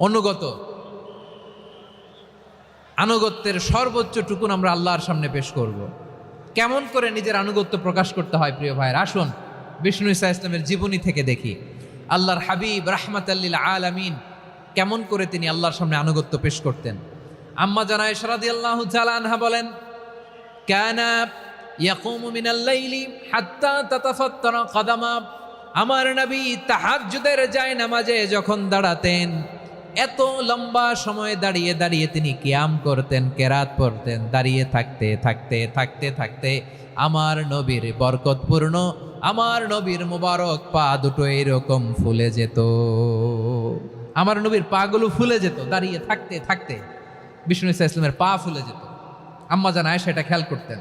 অনুগত, আনুগত্যের সর্বোচ্চ টুকুন আমরা আল্লাহর সামনে পেশ করব। কেমন করে নিজের আনুগত্য প্রকাশ করতে হয় প্রিয় ভাইয়ের, আসুন বিষ্ণু ঈসা ইসলামের জীবনী থেকে দেখি। আল্লাহর হাবিব রাহমাতাল্লিল আলামিন কেমন করে তিনি আল্লাহর সামনে আনুগত্য পেশ করতেন। আম্মা জানা আয়েশা রাদিয়াল্লাহু তাআলা আনহা বলেন, কানা ইয়াকুমু মিনাল লাইলি হাত্তা তাতাফাত্তারা কদামা, আমার নবী তাহাজ্জুদের যায় নামাজে যখন দাঁড়াতেন, এত লম্বা সময় দাঁড়িয়ে দাঁড়িয়ে তিনি কিয়াম করতেন, কেরাত পড়তেন। দাঁড়িয়ে থাকতে থাকতে থাকতে থাকতে আমার নবীর বরকতপূর্ণ, আমার নবীর মুবারক পা দুটো এরকম ফুলে যেত। আমার নবীর পাগুলো ফুলে যেত দাঁড়িয়ে থাকতে থাকতে, বিষ্ণু ঈসা ইসলামের পা ফুলে যেত। আম্মা জান আয়েশা এটা খেয়াল করতেন।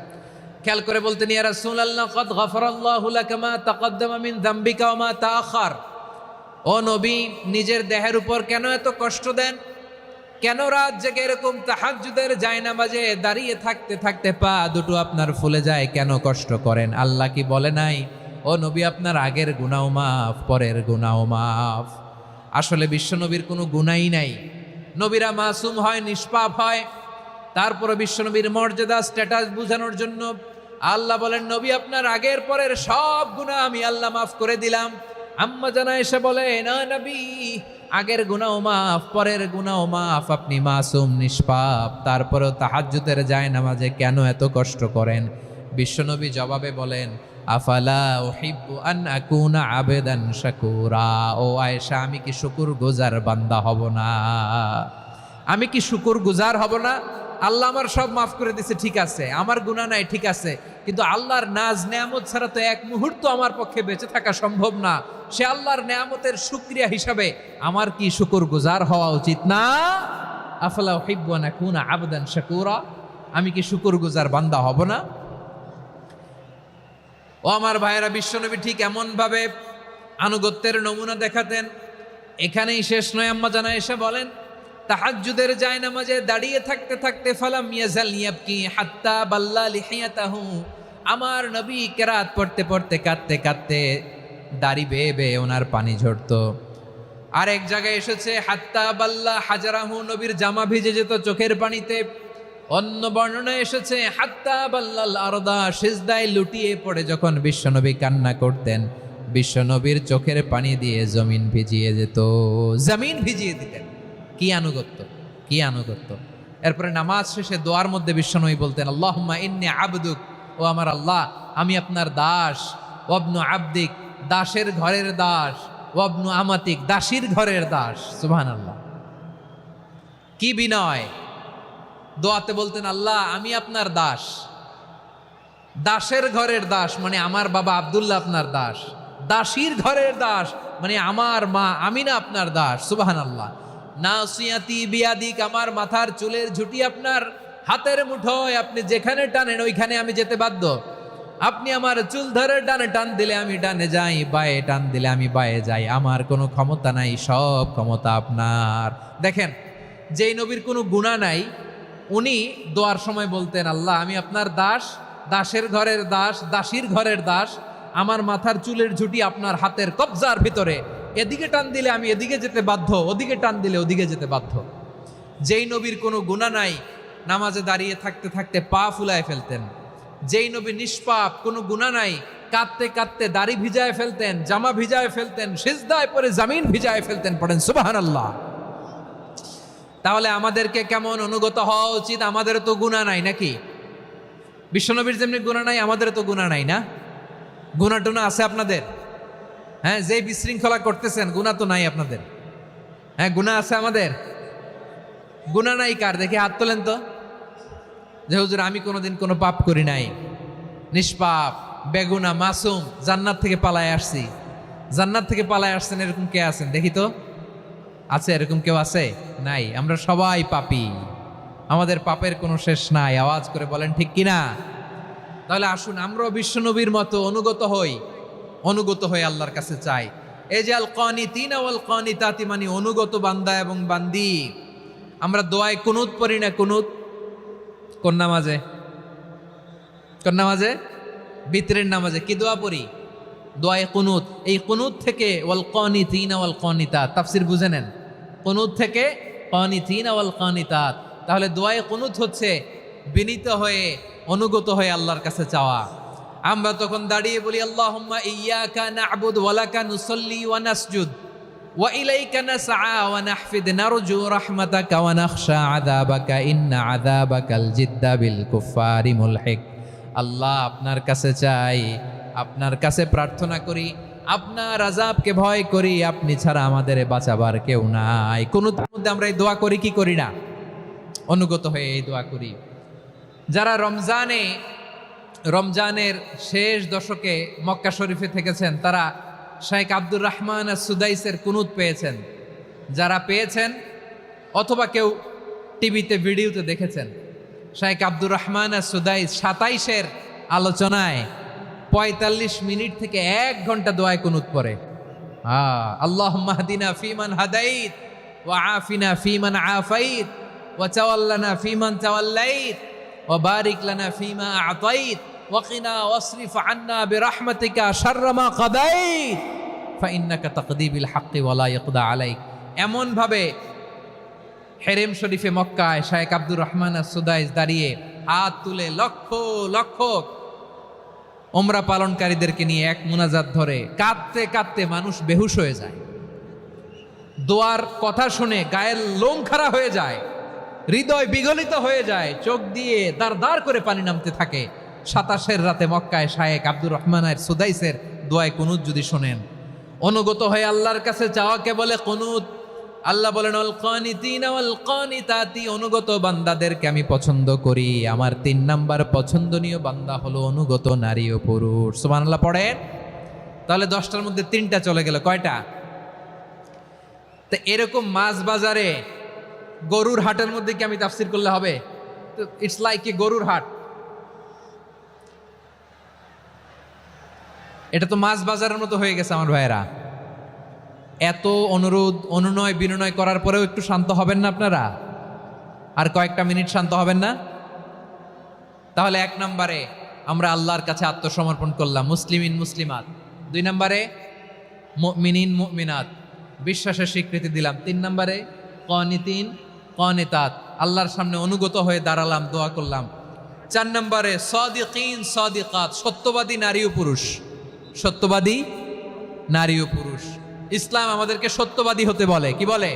খেয়াল করে বলতেন, ইয়া রাসূলুল্লাহ কাদ গাফারাল্লাহু লাকা মা তাকাদ্দামা মিন যামবিকা ওয়া মা তাআখার। ও নবী, নিজের দেহের উপর কেন এত কষ্ট দেন? কেন রাত জেগে এরকম তাহাজ্জুদের জায়নামাজে দাঁড়িয়ে থাকতে থাকতে পা দুটো আপনার ফুলে যায়, কেন কষ্ট করেন? আল্লাহ কি বলে নাই, ও নবী আপনার আগের গুনাহ মাফ, পরের গুনাহ মাফ? আসলে বিশ্বনবীর কোনো গুনাহই নাই। নবীরা মাসুম হয়, নিষ্পাপ হয়। তারপরে বিশ্বনবীর মর্যাদা, স্ট্যাটাস বোঝানোর জন্য আল্লাহ বলেন, নবী আপনার আগের পরের সব গুনাহ আমি আল্লাহ মাফ করে দিলাম। আম্মা জানা এসে বলে, না নবী, আগের গুনাহ মাফ, পরের গুনাহ মাফ, আপনি মাসুম, নিষ্পাপ, তারপরেও তাহাজ্জুদের জায়নামাজে কেন এত কষ্ট করেন? বিশ্বনবী জবাবে বলেন, আফালা উহিব্বু আন আকুনা আবেদান শাকুরা। ও আয়েশা, আমি কি শুকরগুজার বান্দা হব না? আমি কি শুকরগুজার হব না? আল্লাহ আমার সব মাফ করে দিছে, ঠিক আছে, আমার গুনাহ নাই, ঠিক আছে, কিন্তু আল্লাহর নাজ নেয়ামত ছাড়া তো এক মুহূর্ত আমার পক্ষে বেঁচে থাকা সম্ভব না। সে আল্লাহর নেয়ামতের শুকরিয়া হিসাবে আমার কি শুকরগুজার হওয়া উচিত না? আফালা উহিব্বু আন আকুনা আবদান শাকুরা, আমি কি শুকরগুজার বান্দা হব না? ও আমার ভাইয়েরা, বিশ্বনবী ঠিক এমন ভাবে আনুগত্যের নমুনা দেখাতেন। এখানেই শেষ নয়, আম্মা জানা এসে বলেন, তাহাজ্জুদের জায়নামাজে দাঁড়িয়ে থাকতে থাকতে ফালাম ইয়াজাল ইয়াবকি হাত্তা বাল্লা লিহিয়াতাহু, আমার নবী কেরাত পড়তে পড়তে কাঁদতে কাঁদতে দাড়ি বেয়ে বেয়ে ওনার পানি ঝরতো। আর এক জায়গায় এসেছে হাত্তা বাল্লা হাজারাহু, নবীর জামা ভিজে যেত চোখের পানিতে। অন্য বর্ণনায় এসেছে হাত্তা বাল্লাল আরদা, সিজদায় লুটিয়ে পড়ে যখন বিশ্বনবী কান্না করতেন, বিশ্বনবীর চোখের পানি দিয়ে জমিন ভিজিয়ে যেত, জমিন ভিজিয়ে দিতেন। কি আনুগত্য, কি আনুগত্য! এরপরে নামাজ শেষে দোয়ার মধ্যে বিশ্বনবী বলতেন, আল্লাহুম্মা ইন্নী আবদুক, ও আমার আল্লাহ, আমি আপনার দাস। ওয়াবনু আবদিক, দাসের ঘরের দাস। ওয়াবনু আমাতিক, দাসীর ঘরের দাস। সুবহানাল্লাহ, কি বিনয়! দোয়াতে বলতেন, আল্লাহ আমি আপনার দাস। দাসের ঘরের দাস মানে আমার বাবা আব্দুল্লাহ আপনার দাস। দাসীর ঘরের দাস মানে আমার মা আমিনা আপনার দাস। সুবহানাল্লাহ। নাসিয়াতি বিয়াদিক, আমার মাথার চুলের ঝুঁটি আপনার হাতের মুঠোয়, আপনি যেখানে টানেন ওইখানে আমি যেতে বাধ্য। আপনি আমার চুল ধরে ডানে টান দিলে আমি ডানে যাই, বায়ে টান দিলে আমি বায়ে যাই, আমার কোনো ক্ষমতা নাই, সব ক্ষমতা আপনার। দেখেন, যেই নবীর কোনো গুনাহ নাই, উনি দোয়ার সময় বলতেন, আল্লাহ আমি আপনার দাস, দাসের ঘরের দাস, দাসীর ঘরের দাস, আমার মাথার চুলের ঝুঁটি আপনার হাতের কবজার ভিতরে, এদিকে টান দিলে আমি এদিকে যেতে বাধ্য, ওদিকে টান দিলে ওদিকে যেতে বাধ্য। যেই নবীর কোনো গুনাহ নাই, নামাজে দাঁড়িয়ে থাকতে থাকতে পা ফুলায় ফেলতেন। যেই নবী নিষ্পাপ, কোনো গুনাহ নাই, কাঁদতে কাঁদতে দাড়ি ভিজায় ফেলতেন, জামা ভিজায় ফেলতেন, সিজদায় পরে জমিন ভিজায় ফেলতেন। পড়েন সুবহানাল্লাহ। তাহলে আমাদেরকে কেমন অনুগত হওয়া উচিত? আমাদের তো গুনাহ নাই নাকি? বিশ্বনবীর যেমনি গুনাহ নাই, আমাদের তো গুনাহ নাই না? গুনাহ টুনা আছে আপনাদের? হ্যাঁ, যে বিশৃঙ্খলা করতেছেন গুনাহ তো নাই আপনাদের? হ্যাঁ, গুনাহ আছে আমাদের? গুনাহ নাই কার? দেখি হাত তোলেন তো, যে হুজুর আমি কোনোদিন কোনো পাপ করি নাই, নিষ্পাপ, বেগুনা, মাসুম, জান্নাত থেকে পালায় আসছি। জান্নাত থেকে পালায় আসছেন এরকম কে আছেন দেখি তো? আছে এরকম কেউ? আছে? নাই। আমরা সবাই পাপী, আমাদের পাপের কোনো শেষ নাই। আওয়াজ করে বলেন ঠিক কিনা? তাহলে আসুন আমরাও বিশ্বনবীর মতো অনুগত হয়ে আল্লাহর কাছে চাই। এই যে আল কানিতিনা ওয়াল কানিতাতি, মানে অনুগত বান্দা এবং বান্দি। আমরা দোয়ায় কুনুত পড়ি না? কুনুত কোন নামাজে? কোন নামাজে? বিতরের নামাজে কি দোয়া পড়ি? দোয়ায়ে কুনুত। এই কুনুত থেকে ওয়াল কানিতিনা ওয়াল কানিতাত, তাফসীর বুঝে নেন। কুনুত থেকে কানিতিনা ওয়াল কানিতাত, তাহলে দোয়ায়ে কুনুত হচ্ছে বিনীত হয়ে অনুগত হয়ে আল্লাহর কাছে চাওয়া। আমরা তখন দাঁড়িয়ে বলি আল্লাহুম্মা ইয়্যাকা না'বুদু ওয়া লাকা নুসাল্লি ওয়া নাসজুদ ওয়া ইলাইকা নাসআ ওয়া নাহফিদ নারজু রাহমাতাকা ওয়া নাখশা আযাবাকা ইন্না আযাবাকাল জিদ্দা বিল কুফফারি মুলহিক। আল্লাহ, আপনার কাছে চাই, আপনার কাছে প্রার্থনা করি, আপনার আযাবকে ভয় করি, আপনি ছাড়া আমাদের বাঁচাবার কেউ নাই। কুনুতের মধ্যে আমরা এই দোয়া করি কি করি না? অনুগত হয়ে এই দোয়া করি। যারা রমজানের শেষ দশকে মক্কা শরীফে থেকেছেন, তারা শেখ আব্দুর রহমান সুদাইসের কুনুত পেয়েছেন। যারা পেয়েছেন অথবা কেউ টিভিতে ভিডিওতে দেখেছেন, শেখ আব্দুর রহমান সুদাইস 27-এর আলোচনায় 45 মিনিট থেকে 1 ঘন্টা দোয়ায় কুনুত পড়ে। আল্লাহুম্মা হদিনা ফিমান হাদাইত ওয়া আফিনা ফিমান আফাইত ওয়া তাওয়াল্লানা ফিমান তাওয়াল্লাইত ওয়া বারিক লানা ফিমা আ'তাইত ওয়া কিনা ওয়াসরিফ আন্না বিরহমাতিকা শাররা মা কাদাইত ফাইন্নাকা তাকদি বিল হাক্কি ওয়া লা ইয়াকদা আলাইক। এমন ভাবে হেরেম শরীফে মক্কায় শেখ আব্দুর রহমান সুদাইস দাঁড়িয়ে হাত তুলে লক্ষ লক্ষ উমরা পালনকারীদেরকে নিয়ে এক মুনাজাত ধরে কাঁদতে কাঁদতে মানুষ বেহুশ হয়ে যায়। দোয়ার কথা শুনে গায়ের লোম খাড়া হয়ে যায়, হৃদয় বিগলিত হয়ে যায়, চোখ দিয়ে দাঁড় দাঁড় করে পানি নামতে থাকে। 27-এর রাতে মক্কায় শেখ আব্দুর রহমান সুদাইসের দোয়ায় কুনুত যদি শোনেন, অনুগত হয়ে আল্লাহর কাছে চাওয়াকে বলে কুনুত। আল্লাহ বলেন আল কানিতিনা ওয়াল কানিতাতি, অনুগত বান্দাদেরকে আমি পছন্দ করি। আমার 3 নাম্বার পছন্দনীয় বান্দা হলো অনুগত নারী ও পুরুষ। সুবহানাল্লাহ পড়েন। তাহলে 10টার মধ্যে 3টা চলে গেল, কয়টা? তো এরকম মাছ বাজারে গরুর হাটের মধ্যে কি আমি তাফসীর করলে হবে? তো ইটস লাইক এ গরুর হাট। এটা তো মাছ বাজারের মতো হয়ে গেছে আমার ভাইয়েরা। এত অনুরোধ অনুনয় বিনয় করার পরেও একটু শান্ত হবেন না আপনারা? আর কয়েকটা মিনিট শান্ত হবেন না? তাহলে 1 নম্বরে আমরা আল্লাহর কাছে আত্মসমর্পণ করলাম, মুসলিমিন মুসলিমাত। 2 নম্বরে মুমিনিন মুমিনাত, বিশ্বাসের স্বীকৃতি দিলাম। 3 নম্বরে কানিতিন কানিতাত, আল্লাহর সামনে অনুগত হয়ে দাঁড়ালাম, দোয়া করলাম। 4 নম্বরে সাদিকিন সাদিকাত, সত্যবাদী নারী ও পুরুষ। সত্যবাদী নারী ও পুরুষ। ইসলাম আমাদেরকে সত্যবাদী হতে বলে। কি বলে?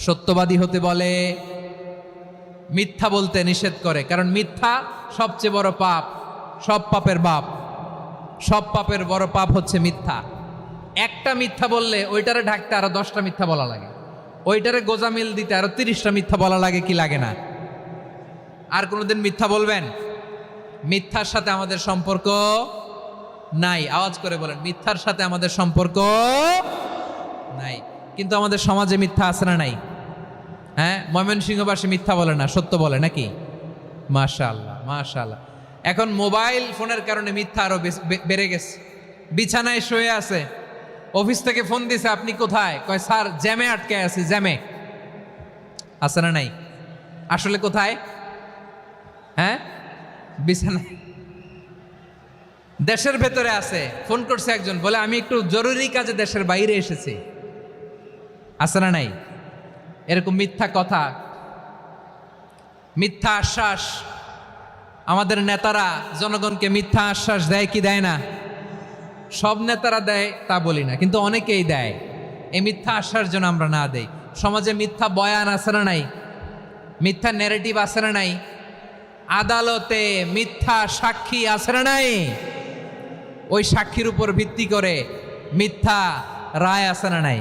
সত্যবাদী হতে বলে। মিথ্যা বলতে নিষেধ করে, কারণ মিথ্যা সবচেয়ে বড় পাপ, সব পাপের বাপ। সব পাপের বড় পাপ হচ্ছে মিথ্যা। একটা মিথ্যা বললে ওইটারে ঢাকতে আরো 10টা মিথ্যা বলা লাগে, ওইটারে গোজামিল দিতে আরো 30টা মিথ্যা বলা লাগে, কি লাগে না? আর কোনোদিন মিথ্যা বলবেন? মিথ্যার সাথে আমাদের সম্পর্ক নাই। আওয়াজ করে বলেন, মিথ্যার সাথে আমাদের সম্পর্ক নাই। কিন্তু আমাদের সমাজে মিথ্যা আছে না নাই? হ্যাঁ, ময়মনসিংহবাসী মিথ্যা বলে না, সত্য বলে নাকি? মাশাআল্লাহ মাশাআল্লাহ। এখন মোবাইল ফোনের কারণে মিথ্যা আরো বেড়ে গেছে। বিছানায় শুয়ে আছে, অফিস থেকে ফোন দিছে, আপনি কোথায়? কয় স্যার জ্যামে আটকে আছি। জ্যামে আছে না নাই? আসলে কোথায়? হ্যাঁ, বিছানায়। দেশের ভেতরে আছে, ফোন করছে একজন, বলে আমি একটু জরুরি কাজে দেশের বাইরে এসেছি। আছে না নাই? এরকম মিথ্যা কথা, মিথ্যা আশ্বাস। আমাদের নেতারা জনগণকে মিথ্যা আশ্বাস দেয় কি দেয় না? সব নেতারা দেয় তা বলি না, কিন্তু অনেকেই দেয়। এই মিথ্যা আশ্বাস যেন আমরা না দেই। সমাজে মিথ্যা বয়ান আছে না নাই? মিথ্যা ন্যারেটিভ আছে না নাই? আদালতে মিথ্যা সাক্ষী আছে না নাই? ওই সাক্ষীর উপর ভিত্তি করে মিথ্যা রায় আছে না নাই?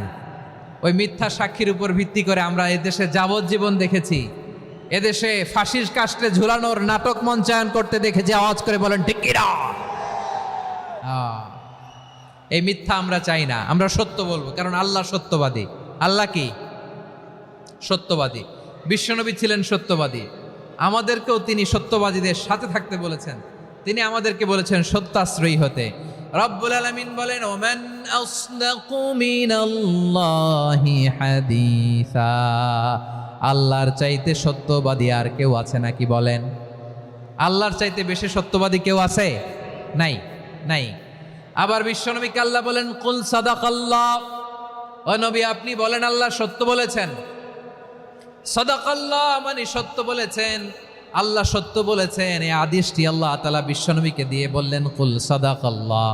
ওই মিথ্যা সাক্ষীর উপর ভিত্তি করে আমরা এদেশে যাবজ্জীবন দেখেছি, এদেশে ফাঁসির কাস্টে ঝুলানোর নাটক মঞ্চায়ন করতে দেখেছি। আওয়াজ করে বলেন ঠিক কিনা? এই মিথ্যা আমরা চাই না, আমরা সত্য বলবো, কারণ আল্লাহ সত্যবাদী। আল্লাহ কি? সত্যবাদী। বিশ্বনবী ছিলেন সত্যবাদী, আমাদেরকেও তিনি সত্যবাদীদের সাথে থাকতে বলেছেন। তিনি আমাদেরকে বলেছেন সত্যাশ্রয়ী হতে। রব্বুল আলামিন বলেন, ওমান আসদাকু মিনাল্লাহি হাদিসা, আল্লাহর চাইতে সত্যবাদী আর কেউ আছে নাকি বলেন? আল্লাহর চাইতে বেশি সত্যবাদী কেউ আছে? নাই, নাই। আবার বিশ্বনবীকে আল্লাহ বলেন, কুল সাদাকাল্লাহ, ও নবী আপনি বলেন আল্লাহ সত্য বলেছেন। সাদাকাল্লাহ মানে সত্য বলেছেন, আল্লাহ সত্য বলেছেন। এই আদেশটি আল্লাহ তাআলা বিশ্বনবীকে দিয়ে বললেন, কুল সাদাকাল্লাহ,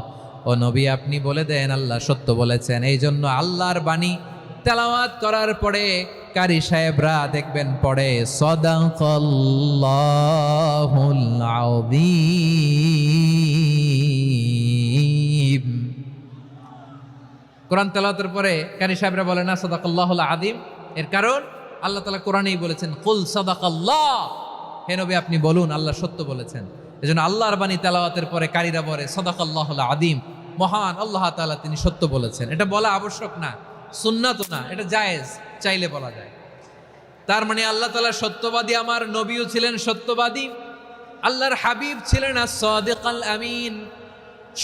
ও নবী আপনি বলে দেন আল্লাহ সত্য বলেছেন। এই জন্য আল্লাহর বাণী তেলাওয়াত করার পরে কারি সাহেবরা দেখবেন পড়ে সাদাকাল্লাহুল আযীম। কোরআন তেলাওয়াতের পরে কারি সাহেবরা বলে না সাদাকাল্লাহুল আযীম, এর কারণ আল্লাহ তাআলা কোরআনেই বলেছেন কুল সাদাকাল্লাহ, হে নবী আপনি বলুন আল্লাহ সত্য বলেছেন। এজন্য আল্লাহর বাণী তেলাওয়াতের পরে কারীরা বলে সাদাকাল্লাহুল আযীম, মহান আল্লাহ তাআলা তিনি সত্য বলেছেন। এটা বলা আবশ্যক না, সুন্নাতও না, এটা জায়েজ, চাইলে বলা যায়। তার মানে আল্লাহ তাআলা সত্যবাদী, আমার নবীও ছিলেন সত্যবাদী, আল্লাহর হাবিব ছিলেন as-সাদিকাল আমিন,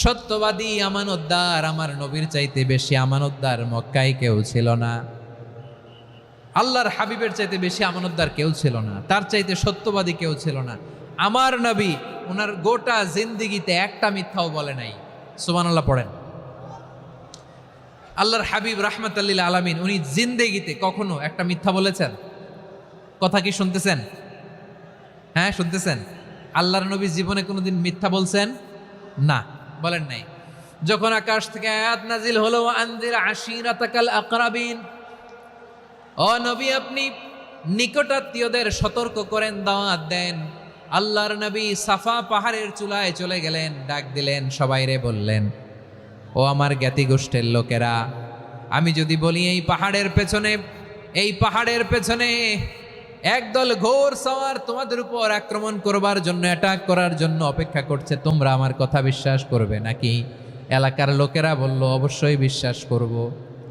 সত্যবাদী, আমানতদার। আমার নবীর চাইতে বেশি আমানতদার মক্কায় কেউ ছিল না, আল্লাহর হাবিবের চাইতে বেশি আমানতদার কেউ ছিল না, তার চাইতে সত্যবাদী কেউ ছিল না। আমার নবী ওনার গোটা জিন্দেগিতে একটা মিথ্যাও বলে নাই। সুবহানাল্লাহ পড়েন। আল্লাহর হাবিব রাহমাতাল লিল আলামিন উনি জিন্দেগিতে কখনো একটা মিথ্যা বলেছেন? কথা কি শুনতেছেন? হ্যাঁ শুনতেছেন? আল্লাহর নবী জীবনে কোনোদিন মিথ্যা বলছেন? না, বলেন নাই। যখন আকাশ থেকে আয়াত নাজিল হলো, আনজির আশিরাতাকাল আকরাবিন, ও নবী আপনি নিকটাত্মীয়দের সতর্ক করেন, দাওয়াত দেন। আল্লাহর নবী সাফা পাহাড়ের চূড়ায় চলে গেলেন, ডাক দিলেন, সবাইরে বললেন, ও আমার জ্ঞাতি গোষ্ঠীর লোকেরা, আমি যদি বলি এই পাহাড়ের পেছনে একদল ঘোর সওয়ার তোমাদের উপর আক্রমণ করবার জন্য, অ্যাটাক করার জন্য অপেক্ষা করছে, তোমরা আমার কথা বিশ্বাস করবে নাকি? এলাকার লোকেরা বলল, অবশ্যই বিশ্বাস করব।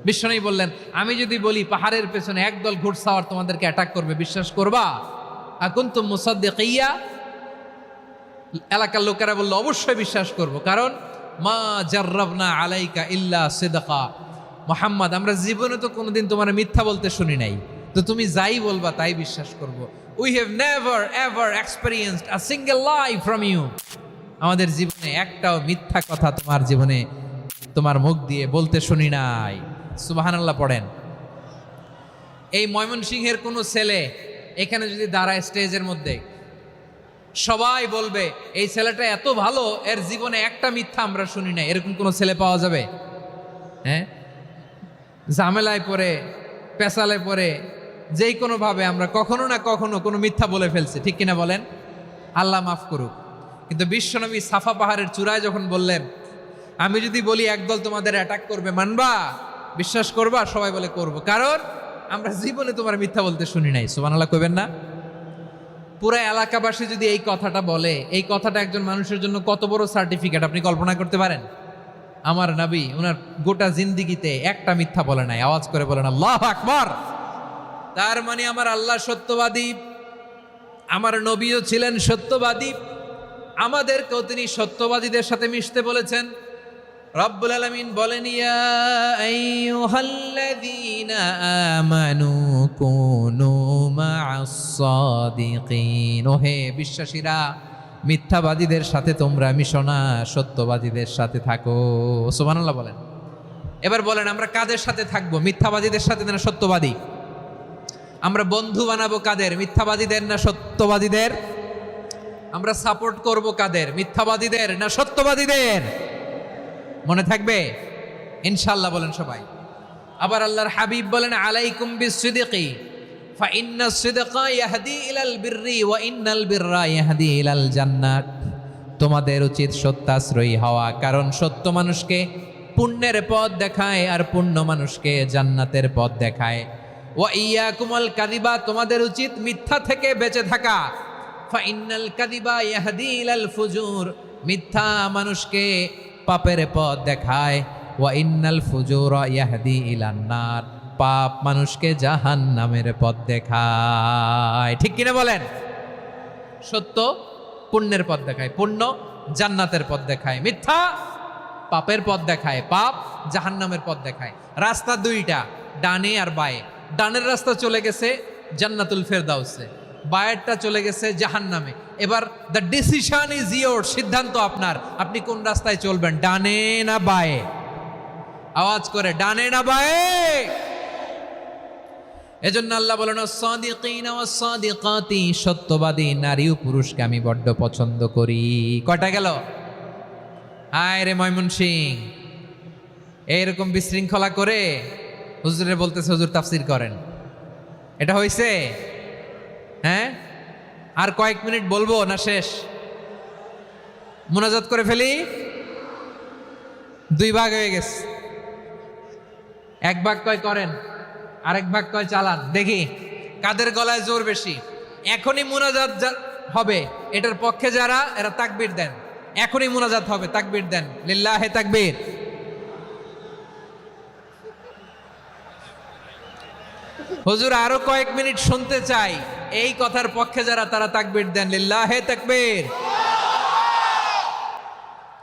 বিশ্বনবী বললেন, আমি যদি বলি পাহাড়ের পেছনে একদল ঘোড়সাওয়ার তোমাদেরকে অ্যাটাক করবে, বিশ্বাস করবা? আকুনতুম মুসাদ্দিকিয়া? এলাকার লোকেরা বলল, অবশ্যই বিশ্বাস করব, কারণ মা জাররাবনা আলাইকা ইল্লা সিদকা, মুহাম্মদ আমরা জীবনে তো কোনোদিন তোমার মিথ্যা বলতে শুনি নাই, তো তুমি যাই বলবা তাই বিশ্বাস করব। We have never ever experienced a single lie from you, আমাদের জীবনে একটাও মিথ্যা কথা তোমার জীবনে তোমার মুখ দিয়ে বলতে শুনি নাই। সুবহানাল্লাহ পড়েন। এই ময়মনসিংহের কোনো ছেলে এখানে যদি দাঁড়ায় স্টেজের মধ্যে, সবাই বলবে এই ছেলেটা এত ভালো, এর জীবনে একটা মিথ্যা আমরা শুনি নাই। এরকম কোনো ছেলে পাওয়া যাবে? হ্যাঁ, ঝামেলায় পড়ে, পেশালে পড়ে, যেই কোনোভাবে আমরা কখনো না কখনো কোনো মিথ্যা বলে ফেলছি, ঠিক কিনা বলেন? আল্লাহ মাফ করুক। কিন্তু বিশ্বনবী সাফা পাহাড়ের চূড়ায় যখন বললেন, আমি যদি বলি একদল তোমাদের অ্যাটাক করবে, মানবা? বিশ্বাস করবা? সবাই বলে করব, কারণ আমরা জীবনে তোমার মিথ্যা বলতে শুনি নাই। সুবহানাল্লাহ কইবেন না? পুরো এলাকাবাসী যদি এই কথাটা বলে, এই কথাটা একজন মানুষের জন্য কত বড় সার্টিফিকেট আপনি কল্পনা করতে পারেন? আমার নবী ওনার গোটা জিন্দেগিতে একটা মিথ্যা বলে নাই। আওয়াজ করে বলেন আল্লাহু আকবার। তার মানে আমার আল্লাহ সত্যবাদী, আমার নবীও ছিলেন সত্যবাদী, আমাদেরকেও তিনি সত্যবাদীদের সাথে মিশতে বলেছেন। রব্বুল আলামিন বলেন, ইয়া আইয়ুহাল্লাযীনা আমানু কুনু মা'আস সাদিকিন, ওহে বিশ্বাসীরা, মিথ্যাবাদীদের সাথে তোমরা মিশো না, সত্যবাদীদের সাথে থাকো। সুবহানাল্লাহ বলেন। এবার বলেন, আমরা কাদের সাথে থাকবো? মিথ্যাবাদীদের সাথে না সত্যবাদী? আমরা বন্ধু বানাবো কাদের? মিথ্যাবাদীদের না সত্যবাদীদের? আমরা সাপোর্ট করব কাদের? মিথ্যাবাদীদের না সত্যবাদীদের? মনে থাকবে ইনশাআল্লাহ, বলেন সবাই। আবার আল্লাহর হাবিব বলেন, আলাইকুম বিসসিদিকি ফাইন্না সিদকা ইয়াহদি ইলাল বিররি ওয়া ইন্নাল বিররা ইয়াহদি ইলাল জান্নাত। তোমাদের উচিত সত্যাশ্রয়ী হওয়া, কারণ সত্য মানুষকে পুণ্যের পথ দেখায় আর পুণ্য মানুষকে জান্নাতের পথ দেখায়। ওয়া ইয়াকুমুল কাযিবা, তোমাদের উচিত মিথ্যা থেকে বেঁচে থাকা। ফাইন্নাল কাযিবা ইয়াহদি ইলাল ফুজুর, মিথ্যা মানুষকে পাপের পথ দেখায়। ওয়া ইন্নাল ফুজুরা ইয়াহদি ইলান নার, পাপ মানুষকে জাহান্নামের পথ দেখায়। ঠিক কিনা বলেন? সত্য পুণ্যের পথ দেখায়, পুণ্য জান্নাতের পথ দেখায়, মিথ্যা পাপের পথ দেখায়, পাপ জাহান্নামের পথ দেখায়। রাস্তা দুইটা, ডানে আর বায়ে। ডানের রাস্তা চলে গেছে জান্নাতুল ফেরদাউসে, বায়েরটা চলে গেছে জাহান্নামে। এবার দ্য ডিসিশন ইজ ইয়োর, সিদ্ধান্ত আপনার, আপনি কোন রাস্তায় চলবেন, ডানে না বায়ে? আওয়াজ করে, ডানে না বায়ে? এজন্য আল্লাহ বলেন সাদিকিনা ওয়াস সাদিকাতি, সত্যবাদী নারী ও পুরুষকে আমি বড্ড পছন্দ করি। কয়টা গেল? হায় রে ময়মনসিং, এইরকম বিশৃঙ্খলা করে হুজুরে বলতেছে হুজুর তাফসির করেন, এটা হইছে? হ্যাঁ, আর কয়েক মিনিট বলবো না শেষ? মুনাজাত করে ফেলি। দুই ভাগ হয়ে গেছে, এক ভাগ কয় করেন, আরেক ভাগ কয় চালান। দেখি কাদের গলায় জোর বেশি। এখনই মুনাজাত হবে, এটার পক্ষে যারা, এরা তাকবীর দেন। এখনই মুনাজাত হবে, তাকবীর দেন, লিল্লাহে তাকবীর। হুজুর আরো কয়েক মিনিট শুনতে চাই, এই কথার পক্ষে যারা, তারা তাকবীর দেন, লিল্লাহে তাকবীর।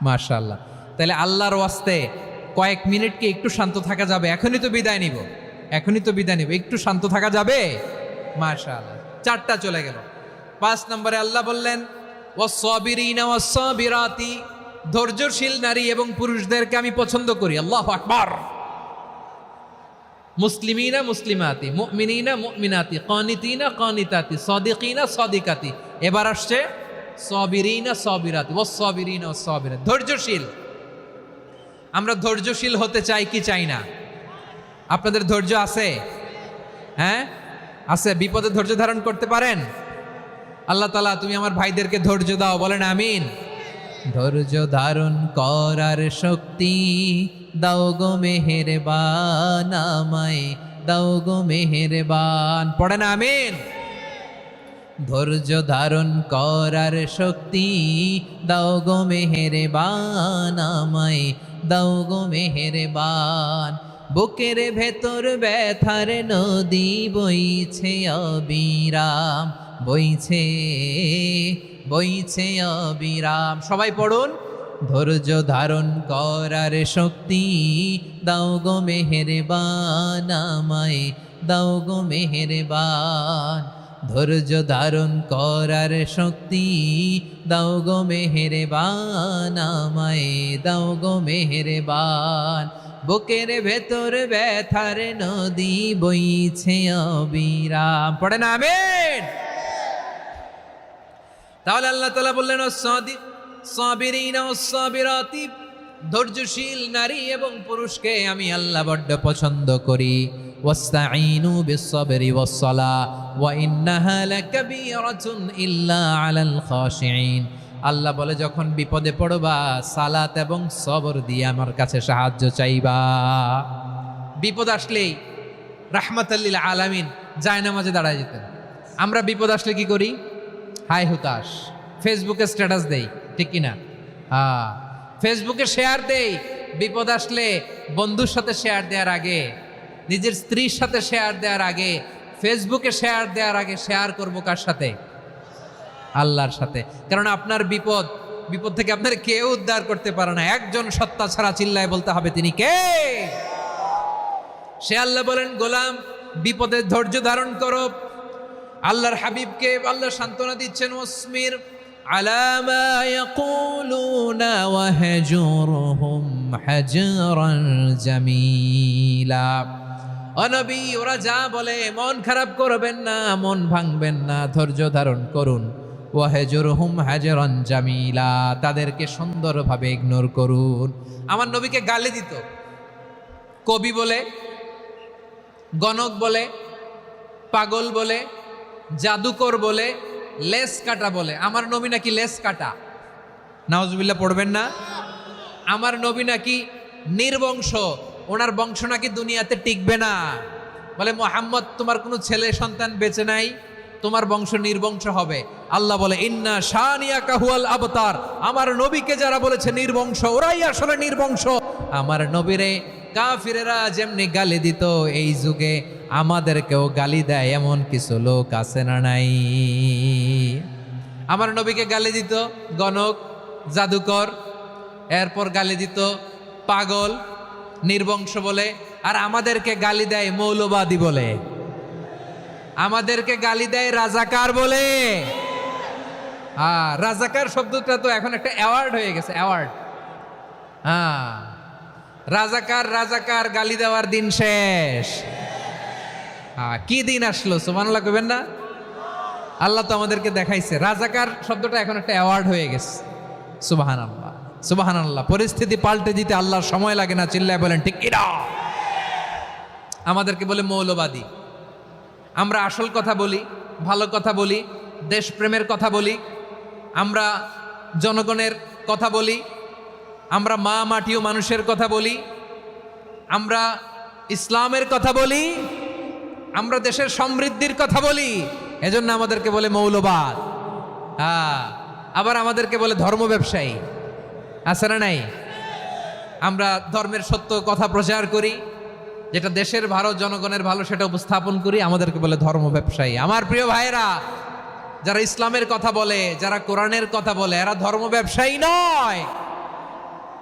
মাশাআল্লাহ। তাহলে আল্লাহর ওয়াস্তে কয়েক মিনিট কি একটু শান্ত থাকা যাবে? এখনই তো বিদায় নিব, এখনই তো বিদায় নিব, একটু শান্ত থাকা যাবে? মাশাআল্লাহ। 4টা চলে গেল। 5 নম্বরে আল্লাহ বললেন ওয়াস-সাবিরিনা ওয়াস-সাবিরাতি, ধৈর্যশীল নারী এবং পুরুষদেরকে আমি পছন্দ করি। আল্লাহু আকবার। মুসলিমিনা মুসলিমাতি, মুমিনিনা মুমিনাতি, কানিতিনা কানিতাতি, সাদিকিনা সাদিকাতি। এবার আসছে সাবিরিনা সাবিরাতি, ওয়াস-সাবিরিনা ওয়াস-সাবিরাতি, ধৈর্যশীল। আমরা ধৈর্যশীল হতে চাই কি চাই না? আপনাদের ধৈর্য আছে? হ্যাঁ আছে? বিপদে ধৈর্য ধারণ করতে পারেন? আল্লাহ তাআলা তুমি আমার ভাইদেরকে ধৈর্য দাও, বলেন আমিন। ধৈর্য ধারণ করার শক্তি দাও গো মেহেরবান, আমায় দাও গো মেহেরবান, পড়েন আমিন। ধৈর্য ধারণ করার শক্তি দাও গো মেহেরবান, আমায় দাও গো মেহেরবান। বুকের ভেতর ব্যথার নদী বইছে অবিরাম, বইছে বইছে অবিরাম। সবাই পড়ুন, ধৈর্য ধারণ করার শক্তি দাও গো মেহেরবান, আমায় দাও গো মেহেরবান। ধৈর্য ধারণ করার শক্তি দাও গো মেহেরবান, আমায় দাও গো মেহেরবান। বুকের ভেতর ব্যথার নদী বইছে অবিরাম, পড়েন আমিন। তাহলে আল্লাহ তাআলা বললেন সাবিরিনা ওয়াস-সাবিরাতি, ধৈর্যশীল নারী এবং পুরুষকে আমি আল্লাহ বড্ড পছন্দ করি। ওয়াস্তাঈনু বিস-সাবরি ওয়াস-সালাহ ওয়া ইন্নাহা লাকাবীরাতুন ইল্লা আলাল খাশিঈন। আল্লাহ বলে যখন বিপদে পড়বা সালাত এবং সবর দিয়ে আমার কাছে সাহায্য চাইবা। বিপদ আসলেই রাহমাতাল লিল আলামিন জায়নামাজে দাঁড়ায় যেতেন। আমরা বিপদ আসলে কি করি? হাই হুতাশ, ফেসবুকে স্ট্যাটাস দেই, ঠিক কিনা? হ্যাঁ, ফেসবুকে শেয়ার দেই। বিপদ আসলে বন্ধুর সাথে শেয়ার দেওয়ার আগে, নিজের স্ত্রীর সাথে শেয়ার দেওয়ার আগে, ফেসবুকে শেয়ার দেওয়ার আগে শেয়ার করবো কার সাথে? আল্লাহর সাথে। কারণ আপনার বিপদ থেকে আপনার কেউ উদ্ধার করতে পারে না, একজন সত্তা ছাড়া। চিল্লায় বলতে হবে তিনি কে? সে আল্লাহ বলেন গোলাম বিপদে ধৈর্য ধারণ করো। আল্লাহর হাবিবকে আল্লাহ সান্ত্বনা দিচ্ছেন, ওয়াসমির আলা মা ইয়াকুলুনা ওয়াহজুরহুম হাজরান জামিলা। ও নবী, ওরা যা বলে মন খারাপ করবেন না, মন ভাঙবেন না, ধৈর্য ধারণ করুন। ওয়াহজুরহুম হাজরান জামিলা, তাদেরকে সুন্দরভাবে ইগনোর করুন। আমার নবীকে গালি দিত কবি বলে, গণক বলে, পাগল বলে, জাদুকর বলে, লেস কাটা বলে। আমার নবী নাকি লেস কাটা, নাউজুবিল্লাহ পড়বেন না। আমার নবী নাকি নির্বংশ, ওনার বংশ নাকি দুনিয়াতে টিকবে না। বলে মুহাম্মদ তোমার কোনো ছেলে সন্তান বেঁচে নাই, তোমার বংশ নির্বংশ হবে। আল্লাহ বলে ইন্না শানিয়াকা হুয়াল আবতার, আমার নবীকে যারা বলেছে নির্বংশ ওরাই আসলে নির্বংশ। আমার নবীরে কাফিরেরা যেমনি গালি দিত, এই যুগে আমাদেরকেও গালি দেয় এমন কিছু লোক আছে না নাই? আমার নবীকে গালি দিত গণক, জাদুকর, এরপর গালি দিত পাগল, নির্বংশ বলে। আর আমাদেরকে গালি দেয় মৌলবাদী বলে, আমাদেরকে গালি দেয় রাজাকার বলে। রাজাকার শব্দটা তো এখন একটা অ্যাওয়ার্ড হয়ে গেছে, অ্যাওয়ার্ড। রাজাকার রাজাকার গালি দেওয়ার দিন শেষ। কি দিন আসলো সুবহানাল্লাহ কইবেন না? আল্লাহ তো আমাদেরকে দেখাইছে রাজাকার শব্দটা এখন একটা অ্যাওয়ার্ড হয়ে গেছে। সুবহানাল্লাহ, সুবহানাল্লাহ। পরিস্থিতি পাল্টে দিতে আল্লাহর সময় লাগে না, চিল্লায় বলেন ঠিক কিনা? আমাদেরকে বলে মৌলবাদী। আমরা আসল কথা বলি, ভালো কথা বলি, দেশপ্রেমের কথা বলি, আমরা জনগণের কথা বলি, আমরা মা মাটি ও মানুষের কথা বলি, আমরা ইসলামের কথা বলি, আমরা দেশের সমৃদ্ধির কথা বলি। এজন্য আমাদেরকে বলে মৌলবাদ। আবার আমাদেরকে বলে ধর্ম ব্যবসায়ী, আছে না নাই? আমরা ধর্মের সত্য কথা প্রচার করি, যেটা দেশের ভালো, জনগণের ভালো সেটা উপস্থাপন করি, আমাদেরকে বলে ধর্ম ব্যবসায়ী। আমার প্রিয় ভাইরা, যারা ইসলামের কথা বলে, যারা কোরআনের কথা বলে, এরা ধর্ম ব্যবসায়ী নয়।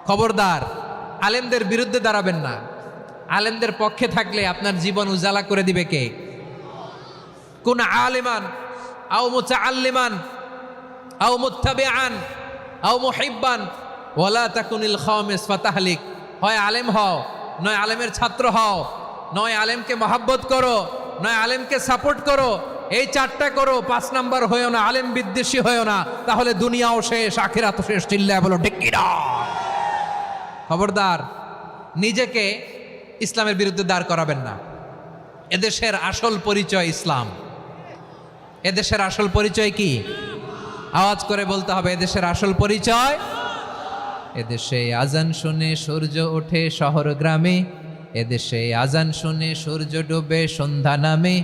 খবরদার, আলেমদের বিরুদ্ধে দাঁড়াবেন না। আলেমদের পক্ষে থাকলে আপনার জীবন উজালা করে দিবে কে? কোন আলিমান আও মুতাআল্লিমান আও মুত্তাবিআন আও মুহিব্বান ওয়ালা তাকুনিল খামিস ফাতাহলিক। হয় আলেম হও, নয় আলেমের ছাত্র হও, নয় আলেমকে মহাব্বত করো, নয় আলেমকে সাপোর্ট করো। এই চারটা করো, 5 নাম্বার হয়েও না, আলেম বিদ্বেষী হয়েও না, তাহলে দুনিয়াও শেষ, আখিরাতও শেষ। চিল্লায় বলো ঠিক কিনা? খবরদার, নিজেকে ইসলামের বিরুদ্ধে দাঁড় করাবেন না। এদেশের আসল পরিচয় ইসলাম। এদেশের আসল পরিচয় কি? আওয়াজ করে বলতে হবে, এদেশের আসল পরিচয়। এদেশে আজান শুনে সূর্য ওঠে শহর গ্রামে, এদেশে আজান শুনে সূর্য ডুবে সন্ধ্যা নামে,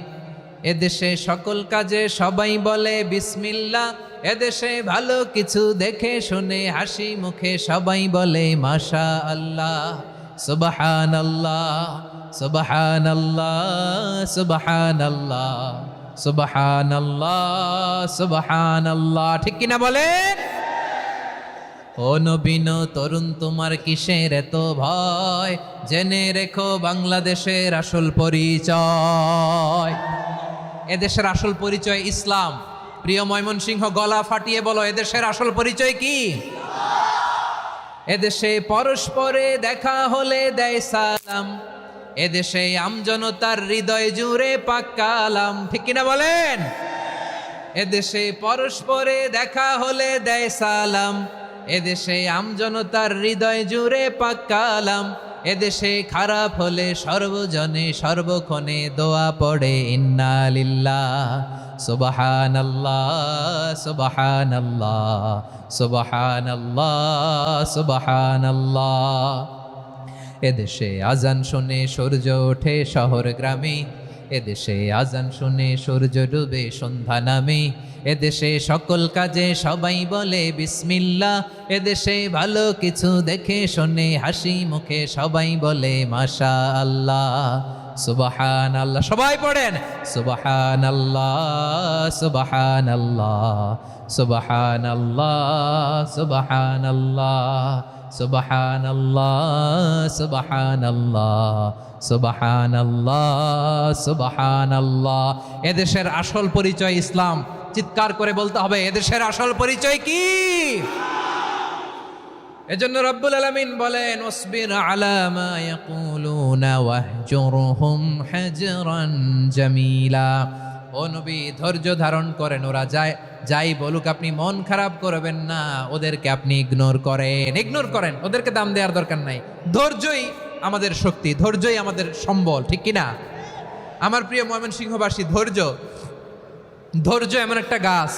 এদেশে সকল কাজে সবাই বলে বিসমিল্লাহ, এদেশে ভালো কিছু দেখে শুনে হাসি মুখে সবাই বলে মাশা আল্লাহ, সুবহানাল্লাহ, সুবহানাল্লাহ, সুবহানাল্লাহ, সুবহানাল্লাহ, সুবহানাল্লাহ। ঠিক কিনা বলেন? ও নবীন তরুণ, তোমার কিসের এত ভয়? জেনে রেখো বাংলাদেশের আসল পরিচয়। এদেশের আসল পরিচয় ইসলাম। প্রিয় ময়মনসিংহ, গলা ফাটিয়ে বলো, এদেশের আসল পরিচয় কি? এদেশে পরস্পরে দেখা হলে দেয় সালাম, এদেশে আমজনতার হৃদয় জুড়ে পাক কালাম। ঠিক কিনা বলেন? এদেশে পরস্পরে দেখা হলে দেয় সালাম, এদেশে আমজনতার হৃদয় জুড়ে পাক কালাম, এদেশে খারাপ হলে সর্বজনে সর্বক্ষণে দোয়া পড়ে ইন্না লিল্লাহ, সুবহানাল্লাহ, সুবহানাল্লাহ, সুবহানাল্লাহ, সুবহানাল্লাহ। এদেশে আজান শুনে সূর্য ওঠে শহর গ্রামে, এদেশে আজান শুনে সূর্য ডুবে সন্ধ্যা নামে, এদেশে সকল কাজে সবাই বলে বিসমিল্লাহ, এদেশে ভালো কিছু দেখে শুনে হাসি মুখে সবাই বলে মাশা আল্লাহ, সুবহানাল্লাহ। সবাই পড়েন সুবহানাল্লাহ, সুবহানাল্লাহ, সুবহানাল্লাহ, সুবহানাল্লাহ, সুবহানাল্লাহ, সুবহানাল্লাহ, সুবহানাল্লাহ, সুবহানাল্লাহ। এদেশের আসল পরিচয় ইসলাম। চিৎকার করে বলতে হবে, এদেশের আসল পরিচয় কি? এজন্য রব্বুল আলামিন বলেন, ওয়াসবির আলা মা ইয়াকুলুনা ওয়াহজুরহুম হাজরান জামিলা। ও নবী, ধৈর্য ধারণ করেন, ওরা যাই বলুক আপনি মন খারাপ করবেন না, ওদেরকে আপনি ইগনোর করেন, ওদেরকে দাম দেওয়ার দরকার নাই। ধৈর্যই আমাদের শক্তি, ধৈর্যই আমাদের সম্বল। ঠিক কিনা? আমার প্রিয় ময়মনসিংহবাসী, ধৈর্য ধৈর্য এমন একটা গাছ,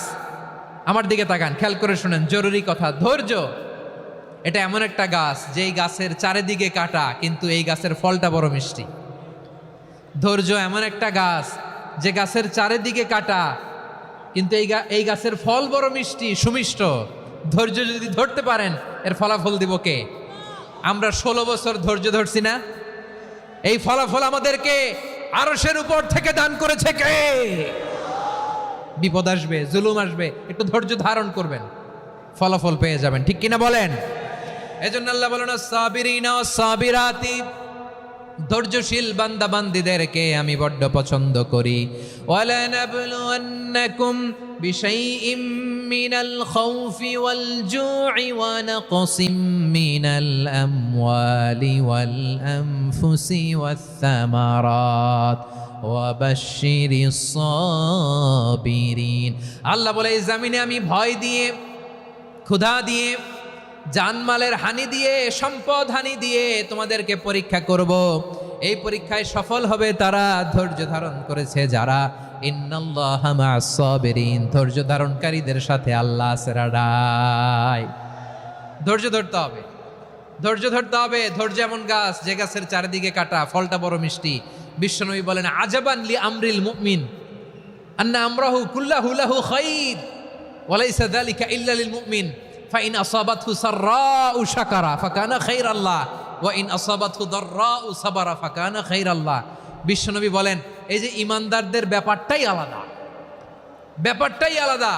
আমার দিকে তাকান, খেয়াল করে শুনেন, জরুরি কথা। ধৈর্য এটা এমন একটা গাছ যেই গাছের চারিদিকে কাটা, কিন্তু এই গাছের ফলটা বড় মিষ্টি। ধৈর্য এমন একটা গাছ যে গাছের চারিদিকে কাটা, কিন্তু এই গাছের ফল বড় মিষ্টি, সুমিষ্ট। ধৈর্য যদি ধরতে পারেন, এর ফলাফল দিব কে? আমরা 16 বছর ধৈর্য ধরছি না? এই ফলাফল আমাদেরকে আরশের উপর থেকে দান করেছে কে? বিপদ আসবে, জুলুম আসবে, একটু ধৈর্য ধারণ করবেন, ফলাফল পেয়ে যাবেন। ঠিক কিনা বলেন? এজন্য আল্লাহ বলেন, সাবিরিনা সাবিরাতি, ধৈর্যশীল বান্দা বান্দীদেরকে আমি বড্ড পছন্দ করি। ওয়ালা নাবলুওয়ান্নাকুম বিশাইইম মিনাল খাউফি ওয়াল জু'i ওয়া নাকসিম মিনাল আমওয়ালি ওয়াল আনফুসি ওয়াস সামারাত ওয়া বাশশিরিস সাবিরিন। আল্লাহ বলে, এই জমিনে আমি ভয় দিয়ে, ক্ষুধা দিয়ে, জানমালের হানি দিয়ে, সম্পদ হানি দিয়ে তোমাদেরকে পরীক্ষা করব। এই পরীক্ষায় সফল হবে তারা, ধৈর্য ধারণ করেছে যারা। ইন্নাল্লাহা মা'আস সাবিরিন, ধৈর্য ধারণকারীদের সাথে আল্লাহ আছে রাডাই। ধৈর্য ধরতে হবে, ধৈর্য ধরতে হবে। ধৈর্য এমন গাছ যে গাছের চারিদিকে কাটা, ফলটা বড় মিষ্টি। বিশ্বনবী বলেন, আজাবান লি আমরিল মুমিন আন্না আমরাহু কুল্লাহু লাহু খাইর ওয়া লাইসা যালিকা ইল্লা লিল মুমিন ফাইন আসাবাতহু সাররাউ শাকারা ফাকানা খাইরাল্লাহ ওয়া ইন আসাবাতহু দাররাউ সাবারা ফাকানা খাইরাল্লাহ। বিশ্বনবী বলেন, এই যে ইমানদারদের ব্যাপারটাই আলাদা, ব্যাপারটাই আলাদা।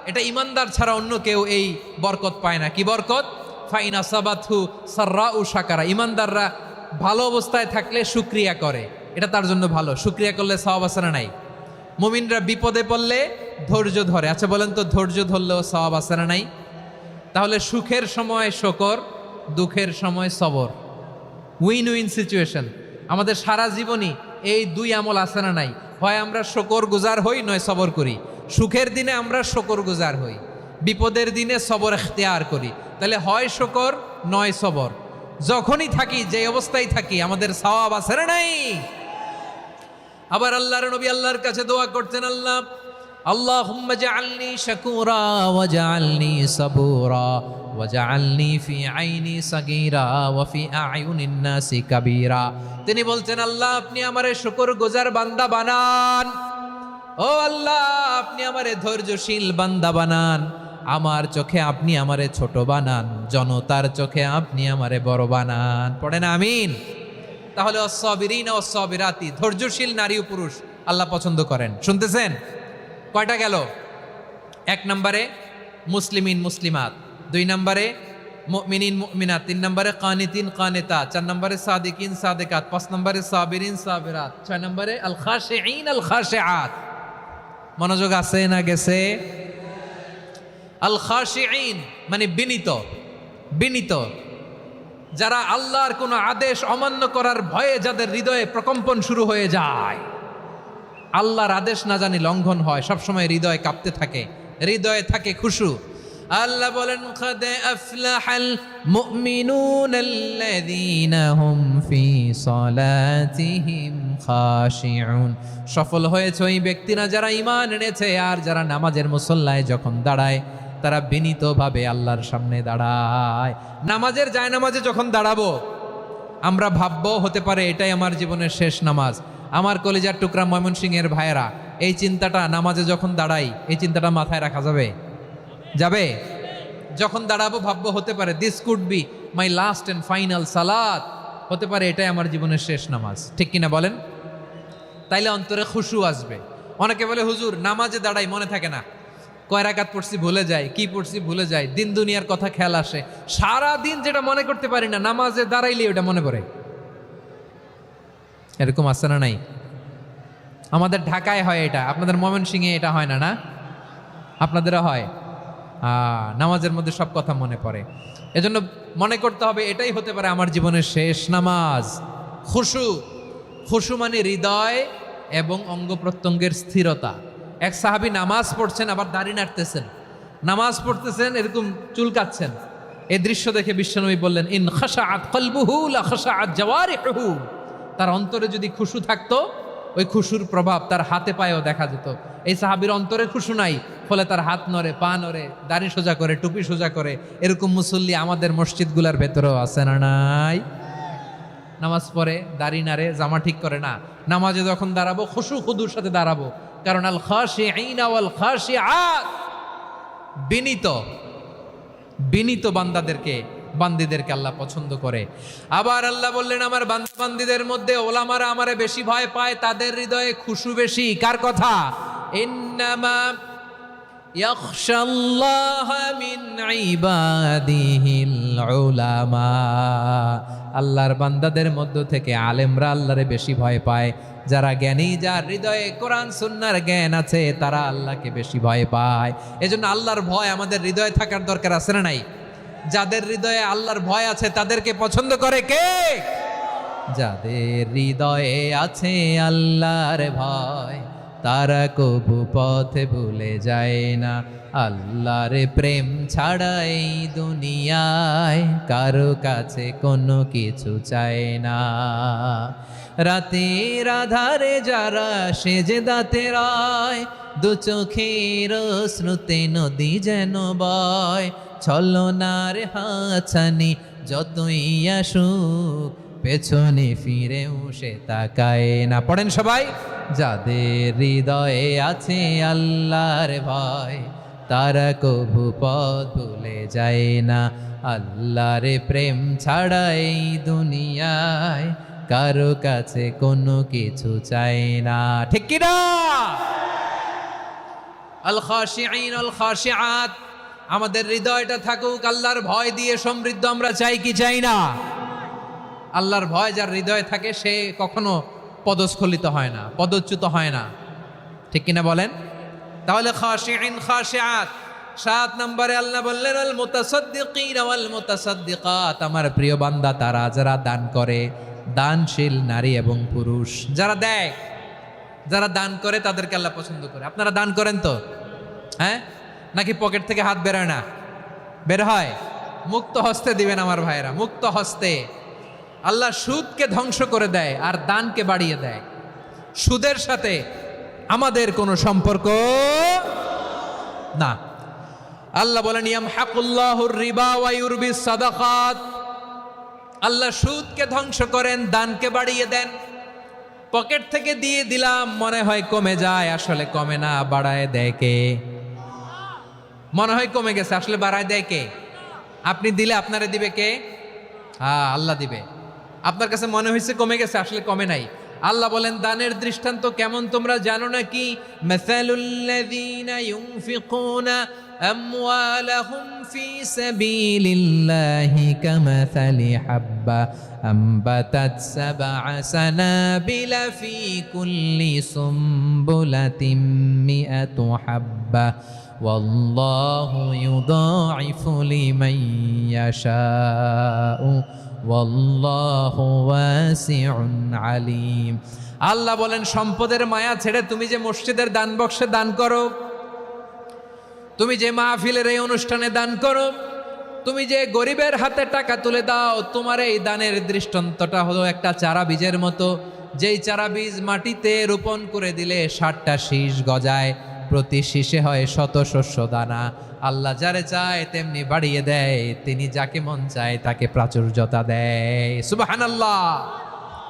এটা ইমানদার ছাড়া অন্য কেউ এই বরকত পায় না। কি বরকত? ফাইন আসাবাতহু সাররাউ শাকারা, ইমানদাররা ভালো অবস্থায় থাকলে শুকরিয়া করে, এটা তার জন্য ভালো। শুকরিয়া করলে সওয়াব আছে না নাই? মুমিনরা বিপদে পড়লে ধৈর্য ধরে। আচ্ছা বলেন তো, ধৈর্য ধরলেও সওয়াব আছে না নাই? তাহলে সুখের সময় শকর, দুঃখের সময় সবর, উইন উইন সিচুয়েশন। আমাদের সারা জীবনই এই দুই আমল আছে না নাই? হয় আমরা শকর গুজার হই, নয় সবর করি। সুখের দিনে আমরা শকর গুজার হই, বিপদের দিনে সবর ইখতিয়ার করি। তাহলে হয় শকর নয় সবর। যখনই থাকি, যে অবস্থায় থাকি, আমাদের সওয়াব আছে না নাই? আবার আল্লাহর নবী আল্লাহর কাছে দোয়া করতেন, আল্লাহ আল্লাহুম্মা জাআলনি শাকুরা ওয়াজআলনি সাবুরা ওয়াজআলনি ফি আইনি সাগীরা ওয়া ফি আ'য়ুনিন নাসি কাবীরা। তিনি বলছেন, আল্লাহ আপনি আমারে শুকরগুজার বান্দা বানান, ও আল্লাহ আপনি আমারে ধৈর্যশীল বান্দা বানান, আমার চোখে আপনি আমারে ছোট বানান, জনতার চোখে আপনি আমারে বড় বানান। পড়েন আমিন। তাহলে আস-সাবিরিনা ওয়াস-সাবিরাতি, ধৈর্যশীল নারী ও পুরুষ আল্লাহ পছন্দ করেন। শুনতেছেন? কয়টা গেল? 1 নম্বরে মুসলিমিন মুসলিমাত, 2 নম্বরে মুমিনিন মুমিনাত, 3 নম্বরে কানিতিন কানিতাত, 4 নম্বরে সাদিকিন সাদিকাত, 5 নম্বরে সাবিরিন সাবিরাত, 6 নম্বরে আল খাশিঈন আল খাশিআত। মনোযোগ আছে না গেছে? আল খাশিঈন মানে বিনীত, বিনীত, যারা আল্লাহর কোনো আদেশ অমান্য করার ভয়ে যাদের হৃদয়ে প্রকম্পন শুরু হয়ে যায়, আল্লাহর আদেশ না জানি লঙ্ঘন হয়, সবসময় হৃদয় কাঁপতে থাকে, হৃদয়ে থাকে খুশু। আল্লাহ বলেন, قد أفلح المؤمنون الذين هم في صلاتهم خاشعون। সফল হয়েছে ওই ব্যক্তিরা যারা ঈমান এনেছে আর যারা নামাজের মুসল্লায় যখন দাঁড়ায় তারা বিনীতভাবে আল্লাহর সামনে দাঁড়ায়। নামাজের জায়নামাজে যখন দাঁড়াবো আমরা ভাববো হতে পারে এটাই আমার জীবনের শেষ নামাজ। আমার কলিজার টুকরা ময়মনসিংহের ভাইয়েরা, এই চিন্তাটা নামাজে যখন দাঁড়াই, এই চিন্তাটা মাথায় রাখা যাবে? যাবে? যখন দাঁড়াবো ভাববো হতে পারে this could be my last and final সালাত, হতে পারে এটাই আমার জীবনের শেষ নামাজ। ঠিক কিনা বলেন? তাইলে অন্তরে খুশু আসবে। অনেকে বলে, হুজুর নামাজে দাঁড়াই মনে থাকে না, কয় রাকাত পড়ছি ভুলে যায়, কি পড়ছি ভুলে যায়, দিন দুনিয়ার কথা খেয়াল আসে, সারা দিন যেটা মনে করতে পারি না নামাজে দাঁড়াইলে ওটা মনে পড়ে। এরকম আছে না নাই? আমাদের ঢাকায় হয় এটা, আপনাদের ময়মনসিংহে এটা হয় না? না, আপনাদেরও হয়। নামাজের মধ্যে সব কথা মনে পড়ে। এজন্য মনে করতে হবে এটাই হতে পারে আমার জীবনের শেষ নামাজ। খুশু, খুশু মানে হৃদয় এবং অঙ্গ প্রত্যঙ্গের স্থিরতা। এক সাহাবী নামাজ পড়ছেন আবার দাড়ি নাড়তেছেন, নামাজ পড়তেছেন এরকম চুলকাচ্ছেন। এই দৃশ্য দেখে বিশ্বনবী বললেন, ইন খাশাআত কলবুহু লা খাশাআত জাওয়ারিহুহু। তার অন্তরে যদি খুশু থাকতো ওই খুশুর প্রভাব তার হাতে পায়েও দেখা যেত। এই সাহাবীর অন্তরে খুশু নাই, ফলে তার হাত নড়ে, পা নড়ে, দাড়ি সোজা করে, টুপি সোজা করে। এরকম মুসল্লি আমাদের মসজিদগুলোর ভেতরেও আছে না নাই? নামাজ পড়ে, দাড়ি নাড়ে, জামা ঠিক করে না, নামাজে যখন দাঁড়াবো খুশু খুদুর সাথে দাঁড়াবো। কারণ আল খাশিঈনা ওয়াল খাশিআত, বিনীত বান্দিদেরকে আল্লাহ পছন্দ করে। আবার আল্লাহ বললেন, আমার বান্দিদের মধ্যে ওলামারা আমারে বেশি ভয় পায়, তাদের হৃদয়ে খুশু বেশি। কার কথা? ইন্নামা ইয়াখশাল্লাহা মিন ইবাদিহিল উলামা। আল্লাহর বান্দাদের মধ্য থেকে আলেমরা আল্লাহরে বেশি ভয় পায়। যারা জ্ঞানী, যার হৃদয়ে কোরআন সুন্নাহর জ্ঞান আছে, তারা আল্লাহকে বেশি ভয় পায়। এজন্য আল্লাহর ভয় আমাদের হৃদয়ে থাকার দরকার আছে না নাই? যাদের হৃদয়ে আল্লাহর ভয় আছে তাদেরকে পছন্দ করে কে? যাদের হৃদয়ে আছে আল্লাহর ভয়, তারা কবু পথে ভুলে যায় না। আল্লাহর প্রেম ছাড়া এই দুনিয়ায় কারো কাছে কোনো কিছু চায় না। রাতের আধারে যারা সেজদাতে রয়, দু চোখের শ্রুতে নদী যেন বয়। ছলনার হাছানি যতই আসুক, পেছনে ফিরেও সে তাকায় না। পড়েন সবাই। যাদের হৃদয়ে আছে আল্লাহর ভয়, তারা কবু পথ ভুলে যায় না। আল্লাহর প্রেম ছাড়া এই দুনিয়ায় কারো কাছে কোনো কিছু চায় না। ঠিক কি না? আল খাশিঈন আল খাশিআত, আমাদের হৃদয়টা থাকুক আল্লাহর ভয় দিয়ে সমৃদ্ধ। আমরা চাই কি চাই না? আল্লাহর ভয় যার হৃদয়ে থাকে সে কখনো পদস্খলিত হয় না, পদচ্যুত হয় না। ঠিক কিনা বলেন? তাহলে খাশিঈন খাশিআত। 7 নম্বরে আল্লাহ বললেন আল মুতাসাদ্দিকিন ওয়াল মুতাসাদ্দিকাত, আমার প্রিয় বান্দা তারা যারা দান করে, দানশীল নারী এবং পুরুষ যারা দেয়, যারা দান করে তাদেরকে আল্লাহ পছন্দ করে। আপনারা দান করেন তো? হ্যাঁ, নাকি পকেট থেকে হাত বেরোয় না? বের হয়। মুক্ত হস্তে দিবেন আমার ভাইরা, মুক্ত হস্তে। আল্লাহ সুদকে ধ্বংস করে দেয় আর দানকে বাড়িয়ে দেয়। সুদের সাথে আমাদের কোনো সম্পর্ক না। আল্লাহ বলেন ইয়ামহাকুল্লাহুর রিবা ওয়া ইউরবিস সাদাকাত, আল্লাহ সুদকে ধ্বংস করেন, দানকে বাড়িয়ে দেন। পকেট থেকে দিয়ে দিলাম মনে হয় কমে যায়, আসলে কমে না, বাড়ায় দেয় কে? মনে হয় কমে গেছে, আসলে বাড়ায় দেয় কে? আপনি দিলে আপনারে দিবে কে? হ্যাঁ, আল্লাহ দিবে। আপনার কাছে মনে হয়েছে কমে গেছে, আসলে কমে নাই। আল্লাহ বলেন দানের দৃষ্টান্ত কেমন তোমরা জানো নাকি? মাসালুল্লাযীনা ইউনফিকুনা আমওয়ালাহুম ফি সাবিলিল্লাহি কামাসালি হাব্বা আম্বাতাত সাবআ সানাবিলা ফি কুল্লি সুমবুলাতিন মিআতু হাব্বা ওয়াল্লাহু ইউদাঈফু লিমান ইয়াশাউ ওয়াল্লাহু ওয়াসিউন আলিম। আল্লাহ বলেন সম্পদের মায়া ছেড়ে তুমি যে মসজিদের দান বক্সে দান করো, তুমি যে মাহফিলের এই অনুষ্ঠানে দান করো, তুমি যে গরিবের হাতে টাকা তুলে দাও, তোমার এই দানের দৃষ্টান্তটা হলো একটা চারা বীজের মতো। যেই চারা বীজ মাটিতে রোপণ করে দিলে 60টা শীষ গজায়, প্রতি শীষে হয় শত শস্য দানা। আল্লাহ যারে চায় তেমনি বাড়িয়ে দেয়, তিনি যাকে মন চায় তাকে প্রাচুর্যতা দেয়। সুবহানাল্লাহ,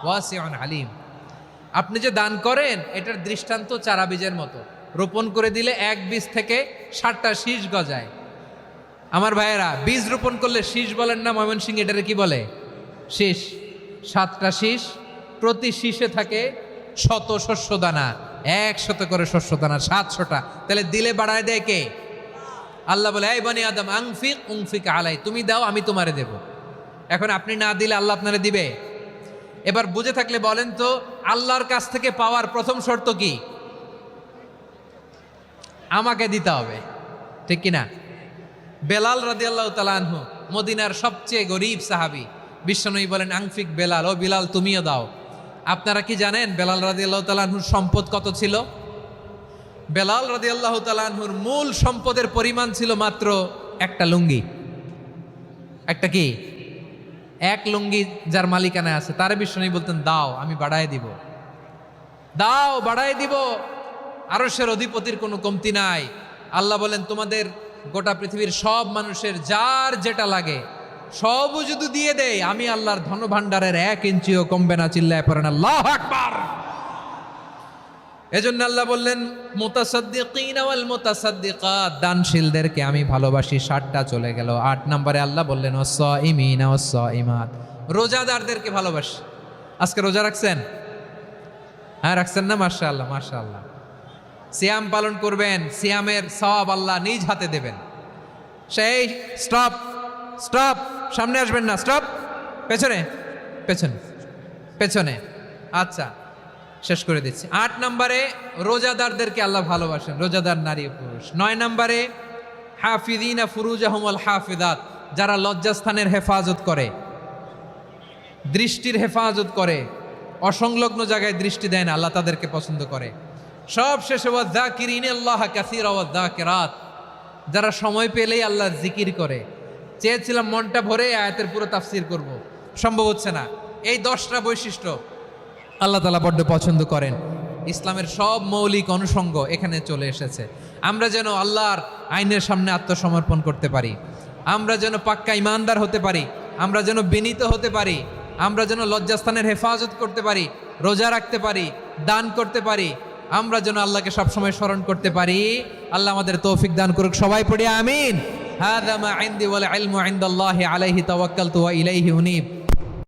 ওয়াসিউন আলিম। আপনি যে দান করেন এটার দৃষ্টান্ত চারা বীজের মতো, রোপণ করে দিলে এক বীজ থেকে 60টা শীষ গজায়। আমার ভাইয়েরা, বীজ রোপণ করলে শীষ বলেন না ময়মনসিংহ, এটারে কি বলে? শীষ। 7টা শীষ, প্রতি শীষে থাকে শত শস্য দানা, 100 করে শস্য দানা, 700টা। তাহলে দিলে বাড়ায় দেয় কে? আল্লাহ বলে এই বনি আদম আনফিক উনফিক আলাই, তুমি দাও আমি তোমারে দেব। এখন আপনি না দিলে আল্লাহ আপনারে দিবে? এবার বুঝে থাকলে বলেন তো, আল্লাহর কাছ থেকে পাওয়ার প্রথম শর্ত কি? আমাকে দিতে হবে, ঠিক কিনা? বেলাল রাদিয়াল্লাহু তাআলা আনহু, মদিনার সবচেয়ে গরীব সাহাবী, বিশ্বনবী বলেন আনফিক বেলাল, ও বিলাল তুমিও দাও। আপনারা কি জানেন বেলাল রাদিয়াল্লাহু তাআলা আনহুর সম্পদ কত ছিল? বেলাল রাদিয়াল্লাহু তাআলা আনহুর মূল সম্পদের পরিমাণ ছিল মাত্র একটা লুঙ্গি। একটা কি? এক লুঙ্গি যার মালিকানায় আছে, তার বিশ্বনবী বলতেন দাও আমি বাড়ায় দিব। দাও, বাড়াই দিব। আরশের অধিপতির কোনো কমতি নাই। আল্লাহ বলেন তোমাদের গোটা পৃথিবীর সব মানুষের যার যেটা লাগে সবও যদি দিয়ে দেয়, আমি আল্লাহর ধনভাণ্ডারের 1 ইঞ্চিও কমবে না। চিল্লায় পড়েন আল্লাহু আকবার। এজন্য আল্লাহ বললেন মুতাসাদ্দিকিন ওয়াল মুতাসাদ্দিকাত, দানশীলদেরকে আমি ভালোবাসি। 7টা চলে গেল। 8 নম্বরে আল্লাহ বললেন ওয়াসসাইমিনা ওয়াসসাইমাত, রোজাদারদেরকে ভালোবাসি। আজকে রোজা রাখছেন? হ্যাঁ, রাখছেন না? মাশাআল্লাহ মাশাআল্লাহ। সিয়াম পালন করবেন, সিয়ামের সওয়াব আল্লাহ নিজ হাতে দেবেন। সেই স্টপ স্টপ, সামনে আসবেন না, স্টপ, পেছনে পেছনে পেছনে। আচ্ছা, শেষ করে দিচ্ছি। 8 নম্বরে রোজাদারদেরকে আল্লাহ ভালোবাসেন, রোজাদার নারী ও পুরুষ। 9 নম্বরে হাফিযিনা ফুরুজাহুম ওয়াল হাফিযাত, যারা লজ্জাস্থানের হেফাজত করে, দৃষ্টির হেফাজত করে, অসংলগ্ন জায়গায় দৃষ্টি দেয় না, আল্লাহ তাদেরকে পছন্দ করে। সব শেষে ওয়াযাকিরিনাল্লাহা কাসীরা ওয়াযাকিরাত, যারা সময় পেলেই আল্লাহর জিকির করে। চেয়েছিলাম মনটা ভরে আয়াতের পুরো তাফসীর করব, সম্ভব হচ্ছে না। এই 10টা বৈশিষ্ট্য আল্লাহ তাআলা বড্ড পছন্দ করেন। ইসলামের সব মৌলিক অনুষঙ্গ এখানে চলে এসেছে। আমরা যেন আল্লাহর আইনের সামনে আত্মসমর্পণ করতে পারি, আমরা যেন পাক্কা ইমানদার হতে পারি, আমরা যেন বিনীত হতে পারি, আমরা যেন লজ্জাস্থানের হেফাজত করতে পারি, রোজা রাখতে পারি, দান করতে পারি, আমরা যেন আল্লাহকে সবসময় স্মরণ করতে পারি। আল্লাহ আমাদের তৌফিক দান করুক। সবাই পড়ি আমিন। হাযা মা ইনদি ওয়াল ইলমু ইনদাল্লাহি আলাইহি তাওয়াক্কালতু ওয়া ইলাইহি উনীব।